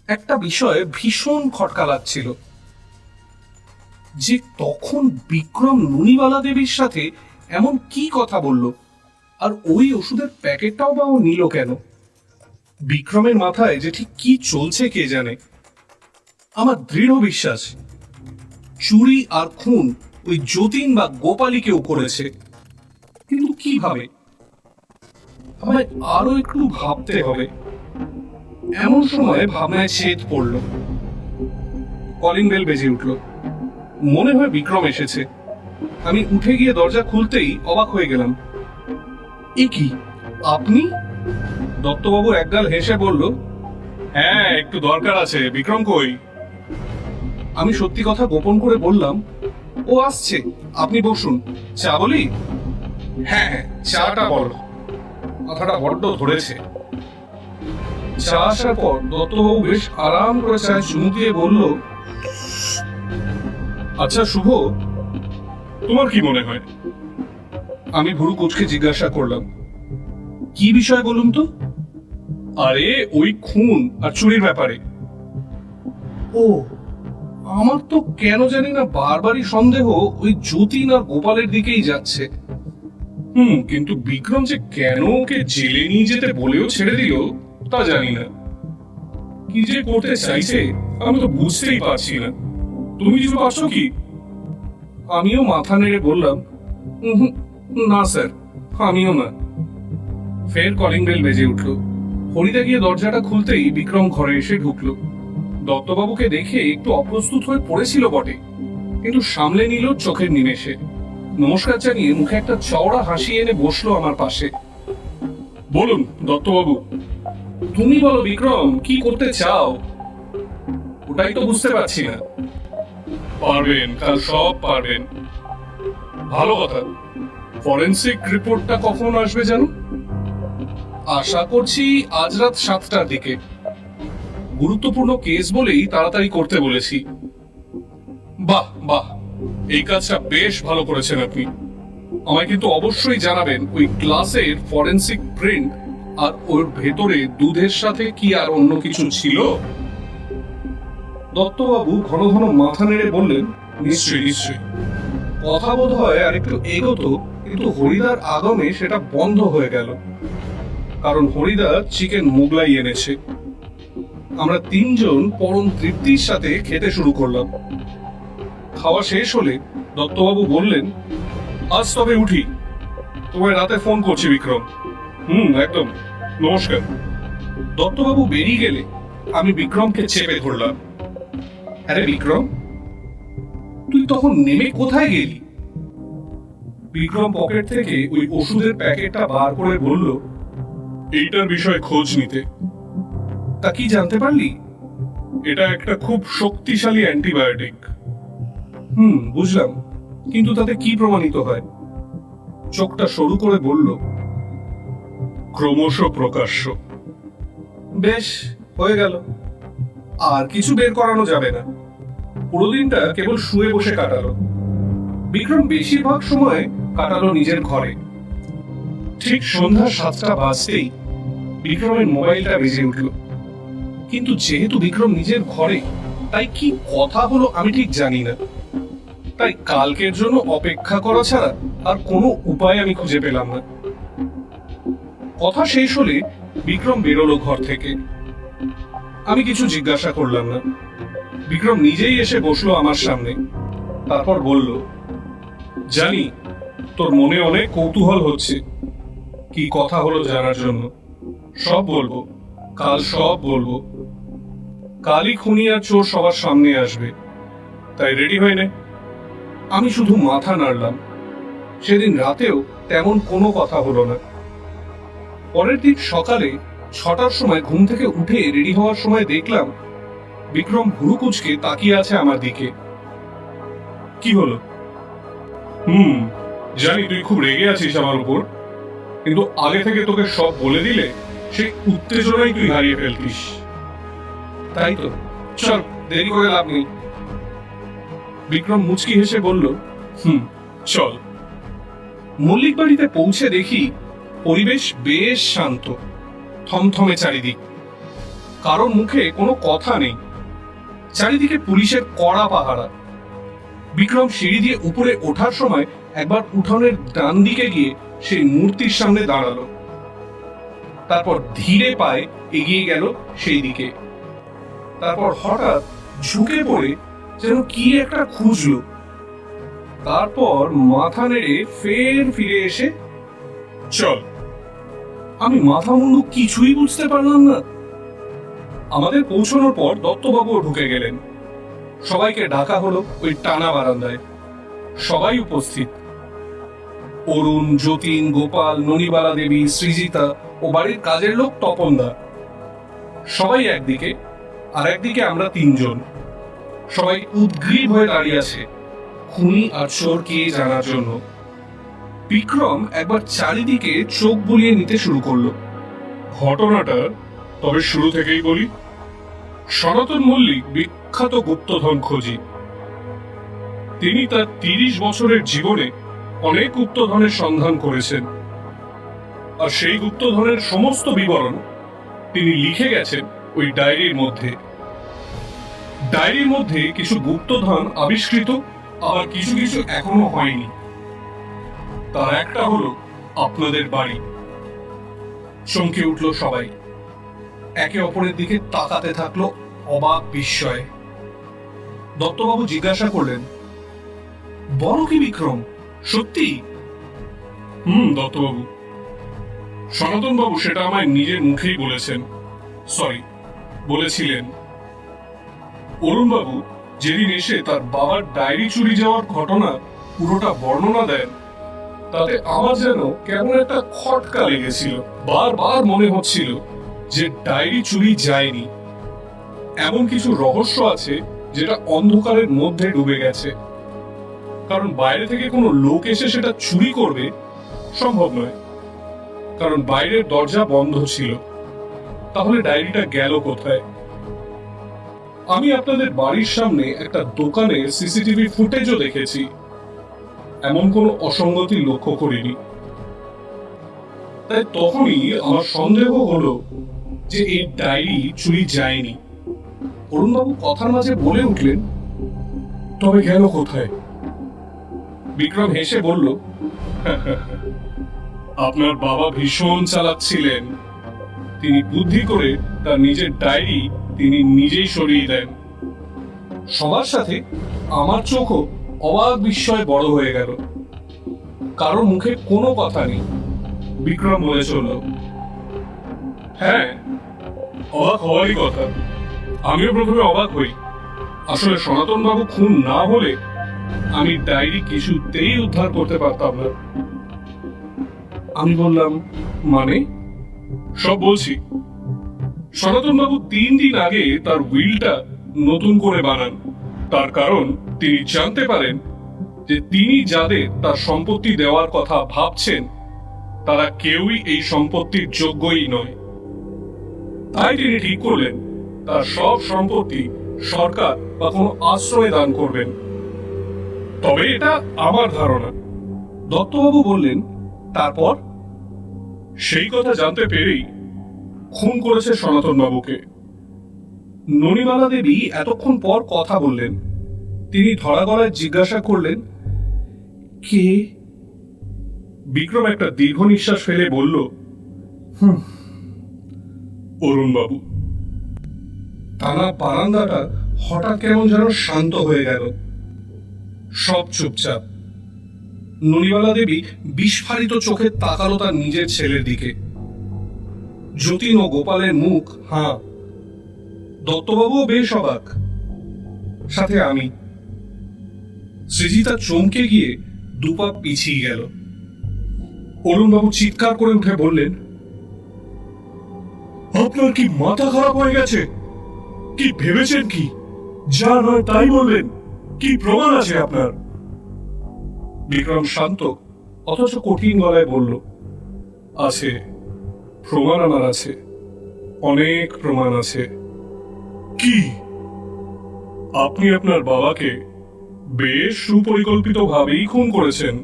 একটা বিষয়ে ভীষণ খটকা লাগছিল, যে তখন বিক্রম নুনিবালা দেবীর সাথে এমন কি কথা বলল, আর ওই ওষুধের প্যাকেটটাও বা ও নিল কেন? বিক্রমের মাথায় যে ঠিক কি চলছে কে জানে। আমার দৃঢ় বিশ্বাস চুরি আর খুন ওই যতীন বা গোপালী কেউ করেছে, কিন্তু কিভাবে? আমায় আরো একটু ভাবতে হবে। এমন সময় ভাবনায় ছেদ পড়ল। কলিং বেল বেজে উঠল। মনে হয় বিক্রম এসেছে। আমি উঠে গিয়ে দরজা খুলতেই অবাক হয়ে গেলাম। এ কি, আপনি? দত্তবাবু একগাল হেসে বলল, হ্যাঁ, একটু দরকার আছে। বিক্রম কই? আমি সত্যি কথা গোপন করে বললাম, ও আসছে, আপনি বসুন। চা বলি? হ্যাঁ হ্যাঁ, চাটা বলো। মাথাটা বড্ড ধরেছে। চা আসার পর দত্তবাবু বেশ আরাম করে চায় চুমুক দিয়ে বলল, আচ্ছা শুভ, তোমার কি মনে হয়? আমি ভুরু কুচকে জিজ্ঞাসা করলাম, কি বিষয় বলুন তো? আরে ওই খুন আর চুরির ব্যাপারে। ও, আমার তো কেন জানি না বারবারই সন্দেহ ওই যতীন আর গোপালের দিকেই যাচ্ছে। কিন্তু বিক্রম যে কেন ওকে জেলে নিয়ে যেতে বলেও ছেড়ে দিল তা জানি না। কি যে করতে চাইছে আমি তো বুঝতেই পারছি না। তুমি কিছু পারছো কি? আমিও মাথা নেড়ে বললাম, না স্যার, আমিও না। ফের কলিং বেল বেজে উঠল। হরিদা গিয়ে দরজাটা খুলতেই বিক্রম ঘরে এসে ঢুকলো। দত্তবাবুকে দেখে একটু অপ্রস্তুত হয়ে পড়েছিল বটে, কিন্তু সামলে নিল চোখের নিমেষে। নমস্কার জানিয়ে মুখে একটা চওড়া হাসি এনে বসলো আমার পাশে। বলুন দত্তবাবু। তুমি বলো বিক্রম, কি করতে চাও? ওটাই তো বুঝতে পারছি না। পারবেন, কাল সব পারবেন। ভালো কথা। ফরেনসিক রিপোর্টটা কখন আসবে জানো? আশা করছি আজ রাত 7টার দিকে। গুরুত্বপূর্ণ কেস বলেই তাড়াতাড়ি করতে বলেছি। বাহ বাহ, এই কাজটা বেশ ভালো করেছেন আপনি। আমায় কিন্তু অবশ্যই জানাবেন ওই গ্লাসের ফরেনসিক প্রিন্ট আর ওর ভেতরে দুধের সাথে কি আর অন্য কিছু ছিল? দত্তবাবু ঘন ঘন মাথা নেড়ে বললেন, নিশ্চয়ই নিশ্চয়ই। কথা বোধ হয় আর একটু এগোতো, কিন্তু হরিদার আগমে সেটা বন্ধ হয়ে গেল। কারণ হরিদা চিকেন মোগলাই এনেছে। আমরা তিনজন পরম তৃপ্তির সাথে খেতে শুরু করলাম। খাওয়া শেষ হলে দত্তবাবু বললেন, আজ তবে উঠি। তোমায় রাতে ফোন করছি বিক্রম। একদম। নমস্কার। দত্তবাবু বেরিয়ে গেলে আমি বিক্রমকে চেপে ধরলাম। আরে বিক্রম, তুই তখন নেমে কোথায় গেলি? বিক্রম পকেট থেকে ওই ওষুধের প্যাকেটটা বার করে বলল, এইটার বিষয়ে খোঁজ নিতে। তা কি জানতে পারলি? এটা একটা খুব শক্তিশালী অ্যান্টিবায়োটিক। বুঝলাম, কিন্তু তাতে কি প্রমাণিত হয়? চোখটা সরু করে বলল, ক্রমশ প্রকাশ্য। বেশ, হয়ে গেল। আর কিছু বের করানো যাবে না। পুরো দিনটা কেবল শুয়ে বসে কাটালো। বিক্রম বেশিরভাগ সময় কাটালো নিজের ঘরে। ঠিক সন্ধ্যা 7টা বাজতেই বিক্রমের মোবাইলটা বেজে উঠল। কিন্তু যেহেতু বিক্রম নিজের ঘরে, তাই কি কথা হলো আমি ঠিক জানি না। তাই কালকের জন্য অপেক্ষা করা ছাড়া আর কোনো উপায় আমি খুঁজে পেলাম না। কথা শেষ হলে বিক্রম বেরোলো ঘর থেকে। আমি কিছু জিজ্ঞাসা করলাম না। বিক্রম নিজেই এসে বসলো আমার সামনে। তারপর বলল, জানি তোর মনে অনেক কৌতূহল হচ্ছে। কি কথা হলো জানার জন্য। সব বলবো, কাল সব বলবো। কালই খুনি আর চোর সবার সামনে আসবে, তাই রেডি হয়ে নে। আমি শুধু মাথা নাড়লাম। সেদিন রাতেও তেমন কোনো কথা হলো না। পরের দিন সকালে 6টার সময় ঘুম থেকে উঠে রেডি হওয়ার সময় দেখলাম বিক্রম ভুরু কুচকে তাকিয়ে আছে আমার দিকে। কি হলো? জানি তুই খুব রেগে আছিস আমার উপর, কিন্তু আগে থেকে তোকে সব বলে দিলে সেই উত্তেজনাই তুই হারিয়ে ফেলতিস। তাই তো, চল দেরি করে লাভ নেই। বিক্রম মুচকি হেসে বলল, চল। মল্লিক বাড়িতে পৌঁছে দেখি পরিবেশ বেশ শান্ত, থমথমে চারিদিক। কারোর মুখে কোনো কথা নেই। চারিদিকে পুলিশের কড়া পাহারা। বিক্রম সিঁড়ি দিয়ে উপরে ওঠার সময় একবার উঠোনের ডান দিকে গিয়ে সেই মূর্তির সামনে দাঁড়ালো। তারপর ধীরে পায়ে এগিয়ে গেল সেই দিকে। তারপর হঠাৎ ঝুঁকে পড়ে যেন কি একটা খুঁজলো। তারপর মাথা নেড়ে ফের ফিরে এসে, চল। আমি মাথা মুন্ডু কিছুই বুঝতে পারলাম না। আমাদের পৌঁছানোর পর দত্তবাবুও ঢুকে গেলেন। সবাইকে ডাকা হলো ওই টানা বারান্দায়। সবাই উপস্থিত। অরুণ, যতীন, গোপাল, ননিবালা দেবী, সৃজিতা ও বাড়ির কাজের লোক তপনদা। সবাই একদিকে, আর একদিকে আমরা তিনজন। সবাই উদ্গ্রীব হয়ে দাঁড়িয়ে আছে খুনি আর চোর কে জানার জন্য। বিক্রম একবার চারিদিকে চোখ বুলিয়ে নিতে শুরু করলো। ঘটনাটা তবে শুরু থেকেই বলি। সনাতন মল্লিক বিখ্যাত গুপ্তধন খোঁজি। তিনি তার 30 বছরের জীবনে অনেক গুপ্তধনের সন্ধান করেছেন, আর সেই গুপ্তধনের সমস্ত বিবরণ তিনি লিখে গেছেন ওই ডায়েরির মধ্যে। ডায়েরির মধ্যে কিছু গুপ্তধন আবিষ্কৃত, আবার কিছু কিছু এখনো হয়নি। তার একটা হলো আপনাদের বাড়ি। চমকে উঠল সবাই। একে অপরের দিকে তাকাতে থাকলো অবাক বিস্ময়ে। দত্তবাবু জিজ্ঞাসা করলেন, বলো কি বিক্রম, সত্যি? দত্তবাবু, সনাতন বাবু সেটা আমায় নিজের মুখেই বলেছেন, সরি বলেছিলেন। অরুণ বাবু যেদিন এসে তার বাবার ডায়েরি চুরি যাওয়ার ঘটনা পুরোটা বর্ণনা দেন, তাতে আমার যেন কেমন একটা খটকা লেগেছিল। বারবার মনে হচ্ছিল যে ডায়েরি চুরি যায়নি, এমন কিছু রহস্য আছে যেটা অন্ধকারের মধ্যে ডুবে গেছে। কারণ বাইরে থেকে কোনো লোক এসে সেটা চুরি করবে সম্ভব নয়, কারণ বাইরের দরজা বন্ধ ছিল। তাহলে ডায়েরিটা গেল কোথায়? আমি আপনাদের বাড়ির সামনে একটা দোকানে সিসিটিভি ফুটেজও দেখেছি, এমন কোনো অসঙ্গতি লক্ষ্য করিনি। তাই তখনই আমার সন্দেহ হলো যে এই ডায়েরি চুরি যায়নি। অরুণবাবু কথার মাঝে বলে উঠলেন, তবে গেল কোথায়? বিক্রম হেসে বলল, আপনার বাবা ভীষণ চালাচ্ছিলেন। তিনি বুদ্ধি করে তার নিজের ডায়েরি তিনি নিজেই সরিয়ে দেন। সবার সাথে আমার চোখও অবাক বিস্ময়ে বড় হয়ে গেল। কারোর মুখে কোনো কথা নেই। বিক্রম বলে চলল, হ্যাঁ, অবাক হওয়ারই কথা। আমিও প্রথমে অবাক হই। আসলে সনাতন বাবু খুন না হলে আমি ডায়েরি কিছুতেই উদ্ধার করতে পারতাম না। আমি বললাম, মানে? সব বলছি। সনাতন বাবু 3 দিন আগে তার উইলটা নতুন করে বানান। তার কারণ তিনি জানতে পারেন যে তিনি যাদের তার সম্পত্তি দেওয়ার কথা ভাবছেন তারা কেউই এই সম্পত্তির যোগ্যই নয়। তাই তিনি ঠিক করলেন তার সব সম্পত্তি সরকার বা কোনো আশ্রয়ে দান করবেন। তবে এটা আমার ধারণা। দত্তবাবু বললেন, তারপর? সেই কথা জানতে পেরেই খুন করেছে সনাতন বাবুকে। ননিমালা দেবী এতক্ষণ পর কথা বললেন। তিনি ধরা গলায় জিজ্ঞাসা করলেন, কে? বিক্রম একটা দীর্ঘ নিঃশ্বাস ফেলে বলল, অরুণ বাবু। টানা বারান্দাটা হঠাৎ কেমন যেন শান্ত হয়ে গেল। সব চুপচাপ। ননিমালা দেবী বিস্ফারিত চোখে তাকালো তার নিজের ছেলের দিকে। যতীন ও গোপালের মুখ হাঁ। দত্তবাবুও বেশ অবাক, সাথে আমি। সৃজিতা চমকে গিয়ে দুপা পিছিয়ে গেল। অরুণবাবু চিৎকার করে উঠে বললেন, আপনার কি মাথা খারাপ হয়ে গেছে? কি ভেবেছেন কি? যা নয় তাই বললেন। কি প্রমাণ আছে আপনার? বিক্রম শান্ত অথচ কঠিন গলায় বলল, আছে, প্রমাণ আমার আছে, অনেক প্রমাণ আছে। কি? আপনি আপনার বাবাকে বেশ সুপরিকল্পিত ভাবেই খুন করেছেন,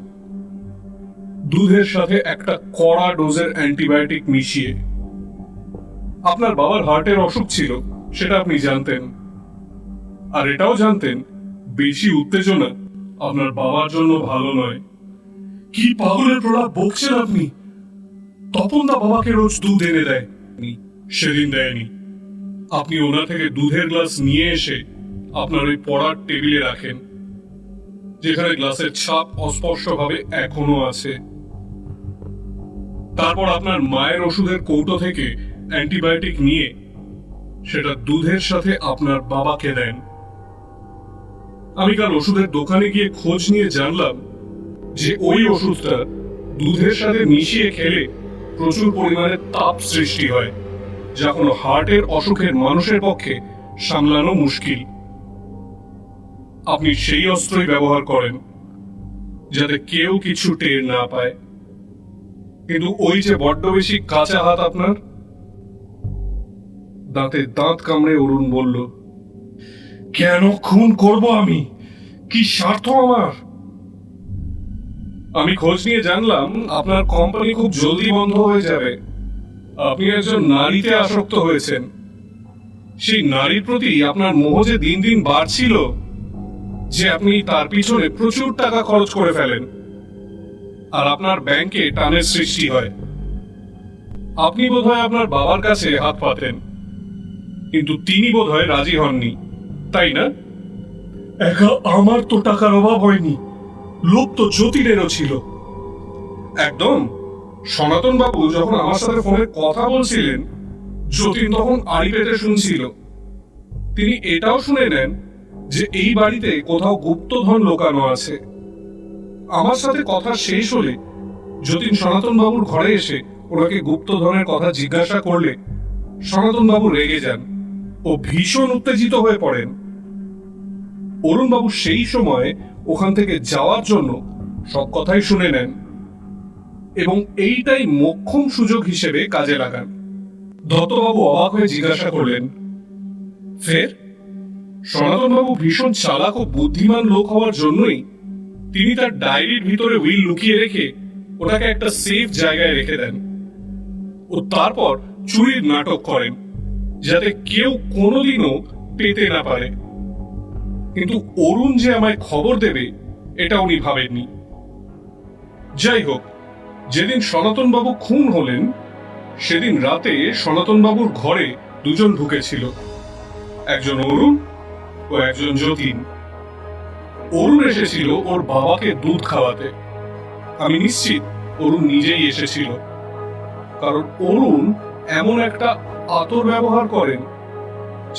দুধের সাথে একটা কড়া ডোজের অ্যান্টিবায়োটিক মিশিয়ে। আপনার বাবার হার্টের অসুখ ছিল, সেটা আপনি জানতেন। আর এটাও জানতেন বেশি উত্তেজনা আপনার বাবার জন্য ভালো নয়। কি পাগলের প্রলাপ বকছেন আপনি? তপনদা বাবাকে রোজ দুধ এনে দেয়, সেদিন দেয়নি। আপনি ওনা থেকে দুধের গ্লাস নিয়ে এসে আপনার ওই পড়ার টেবিলে রাখেন, যেখানে গ্লাসের ছাপ অস্পষ্টভাবে এখনো আছে। তারপর আপনার মায়ের ওষুধের কৌটো থেকে অ্যান্টিবায়োটিক নিয়ে সেটা দুধের সাথে আপনার বাবাকে দেন। আমি কাল ওষুধের দোকানে গিয়ে খোঁজ নিয়ে জানলাম যে ওই ওষুধটা দুধের সাথে মিশিয়ে খেলে প্রচুর পরিমাণে তাপ সৃষ্টি হয়, যা কোনো হার্টের অসুখের মানুষের পক্ষে সামলানো মুশকিল। আপনি সেই অস্ত্রই ব্যবহার করেন যাতে কেউ কিছু টের না পায়। কিন্তু ওই যে বড্ড বেশি কাঁচা হাত আপনার। দাঁতে দাঁত কামড়ে অরুণ বলল, কেন খুন করব আমি? কি স্বার্থ আমার? আমি খোঁজ নিয়ে জানলাম আপনার কোম্পানি খুব জলদি বন্ধ হয়ে যাবে। আপনি একজন নারীতে আসক্ত হয়েছেন। সেই নারীর প্রতি আপনার মোহ যে দিন দিন বাড়ছিল, যে আপনি তার পিছনে প্রচুর টাকা খরচ করে ফেলেন, আর আপনার ব্যাংকে টানের সৃষ্টি হয়। আপনি বোধহয় আপনার বাবার কাছে হাত পাতেন, কিন্তু তিনি বোধহয় রাজি হননি, তাই না? একা আমার তো টাকার অভাব হয়নি, লোভ তো যতীনেরও ছিল। একদম। সনাতন বাবু যখন আমার সাথে ফোনে কথা বলছিলেন, যতীন তখন আড়ি পেতে শুনছিল। তিনি এটাও শুনে নেন যে এই বাড়িতে কোথাও গুপ্তধন লোকানো আছে। আমার সাথে কথা শেষ হলে যতীন সনাতন বাবুর ঘরে এসে ওনাকে গুপ্তধনের কথা জিজ্ঞাসা করলে সনাতন বাবু রেগে যান ও ভীষণ উত্তেজিত হয়ে পড়েন। অরুণ বাবু সেই সময় ওখান থেকে যাওয়ার জন্য সব কথাই শুনে নেন এবং এইটাই মোক্ষম সুযোগ হিসেবে কাজে লাগান। দত্তবাবু অবাক হয়ে জিজ্ঞাসা করলেন, ফের? সনাতন বাবু ভীষণ চালাক ও বুদ্ধিমান লোক হওয়ার জন্যই তিনি তার ডায়েরির ভিতরে উইল লুকিয়ে রেখে ওটাকে একটা সেফ জায়গায় রেখে দেন ও তারপর চুরির নাটক করেন, যাতে কেউ কোনোদিনও পেতে না পারে। কিন্তু অরুণ যে আমায় খবর দেবে এটা উনি ভাবেননি। যাই হোক, যেদিন সনাতন বাবু খুন হলেন সেদিন রাতে সনাতন বাবুর ঘরে দুজন ঢুকেছিল, একজন অরুণ ও একজন যতীন। অরুণ এসেছিল ওর বাবাকে দুধ খাওয়াতে। আমি নিশ্চিত অরুণ নিজেই এসেছিল, কারণ অরুণ এমন একটা আতর ব্যবহার করেন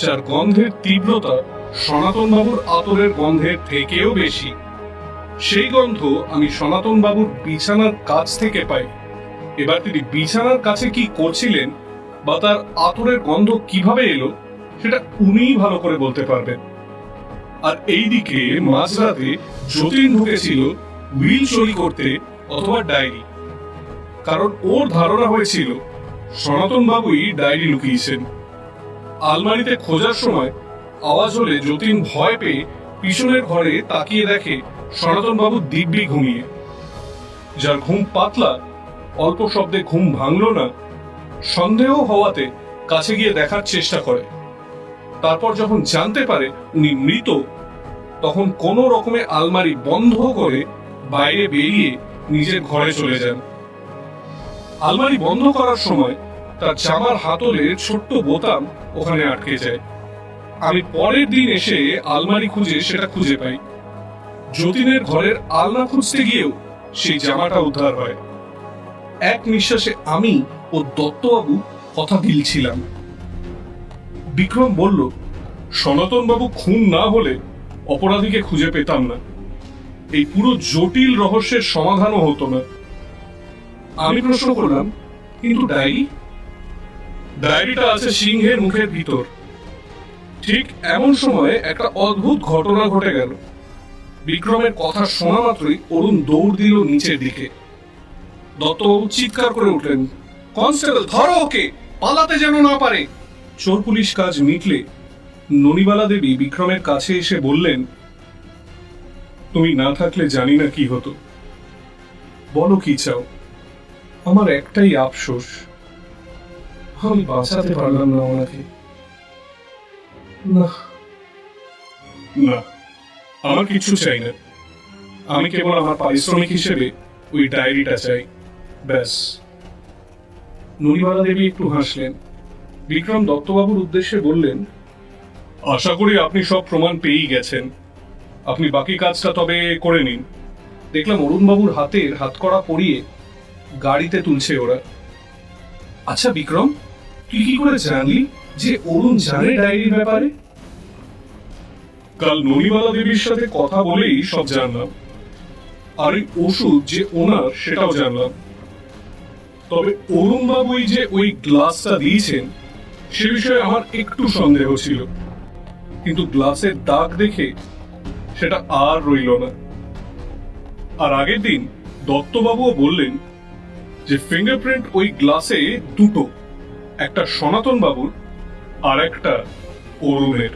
যার গন্ধের তীব্রতা সনাতন বাবুর আতরের গন্ধের থেকেও বেশি। সেই গন্ধ আমি সনাতন বাবুর বিছানার কাছ থেকে পাই। এবার তিনি বিছানার কাছে কি করছিলেন বা তার আতরের গন্ধ কিভাবে এলো সেটা উনিই ভালো করে বলতে পারবেন। আর এইদিকে মাঝরাতে যতীন ঢুকেছিল উইল সই করতে অথবা ডায়েরি, কারণ ওর ধারণা হয়েছিল সনাতন বাবুই ডায়েরি লুকিয়েছেন। আলমারিতে খোঁজার সময় আওয়াজ হলে যতীন ভয় পেয়ে পিছনের ঘরে তাকিয়ে দেখে সনাতন বাবু দিব্যি ঘুমিয়ে। যার ঘুম পাতলা, অল্প শব্দে ঘুম ভাঙল না, সন্দেহ হওয়াতে কাছে গিয়ে দেখার চেষ্টা করে। তারপর যখন জানতে পারে উনি মৃত, তখন কোনো রকমে আলমারি বন্ধ করে বাইরে বেরিয়ে নিজের ঘরে চলে যান। আলমারি বন্ধ করার সময় তার জামার হাতলের ছোট্ট বোতাম ওখানে আটকে যায়। আমি পরের দিন এসে আলমারি খুঁজে সেটা খুঁজে পাই। যতীনের ঘরের আলনা খুঁজতে গিয়েও সেই জামাটা উদ্ধার হয়। এক নিঃশ্বাসে আমি ও দত্তবাবু কথা গিলছিলাম। বিক্রম বলল, সনাতন বাবু খুন না হলে অপরাধীকে খুঁজে পেতাম না, এই পুরো জটিল রহস্যের সমাধানও হতো না। আমি প্রশ্ন করলাম, কিন্তু ডায়েরিটা আছে সিংহের মুখের ভিতর। ঠিক এমন সময় একটা অদ্ভুত ঘটনা ঘটে গেল। বিক্রমের কথা শোনা মাত্রই অরুণ দৌড় দিল নিচের দিকে। দত্তবাবু চিৎকার করে উঠলেন, কনস্টেবল ধরো ওকে, পালাতে যেন না পারে। চোর পুলিশ কাজ মিটলে ননিবালা দেবী বিক্রমের কাছে এসে বললেন, তুমি না থাকলে জানি না কি হতো। বলো কি চাও? আমার একটাই আফসোস, আমি বাঁচাতে পারলাম না ওনাকে। না না, আমার কিছু চাই না। আমি কেবল আমার পারিশ্রমিক হিসেবে ওই ডায়েরিটা চাই, ব্যাস। ননিবালা দেবী একটু হাসলেন। বিক্রম দত্তবাবুর উদ্দেশ্যে বললেন, আশা করি আপনি সব প্রমাণ পেয়েই গেছেন। আপনি বাকি কাজটা তবে করে নিন। দেখলাম অরুণবাবুর হাতের হাতকড়া পরিয়ে গাড়িতে তুলছে ওরা। আচ্ছা বিক্রম, তুই কি করে জানলি যে অরুণ জানে ডায়েরির ব্যাপারে? কাল ননিবালা দেবীর সাথে কথা বলেই সব জানলাম। আর এই ওষুধ যে ওনার সেটাও জানলাম। তবে অরুণ বাবুই যে ওই গ্লাসটা দিয়েছেন সে বিষয়ে আমার একটু সন্দেহ ছিল, কিন্তু গ্লাসের দাগ দেখে সেটা আর রইল না। আর আগের দিন দত্তবাবুও বললেন যে ফিঙ্গারপ্রিন্ট ওই গ্লাসে দুটো, একটা সনাতন বাবুর আর একটা অরুণের।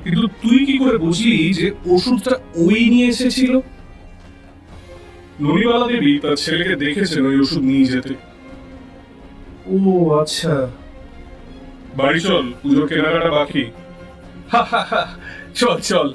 কিন্তু তুই কি করে বুঝলি যে ওষুধটা ওই নিয়ে এসেছিল? ননিবালা দেবী তার ছেলেকে দেখেছেন ওই ওষুধ নিয়ে যেতে। ও আচ্ছা। বাড়ি চল, পুজোর কেনাকাটা বাকি। চল চল।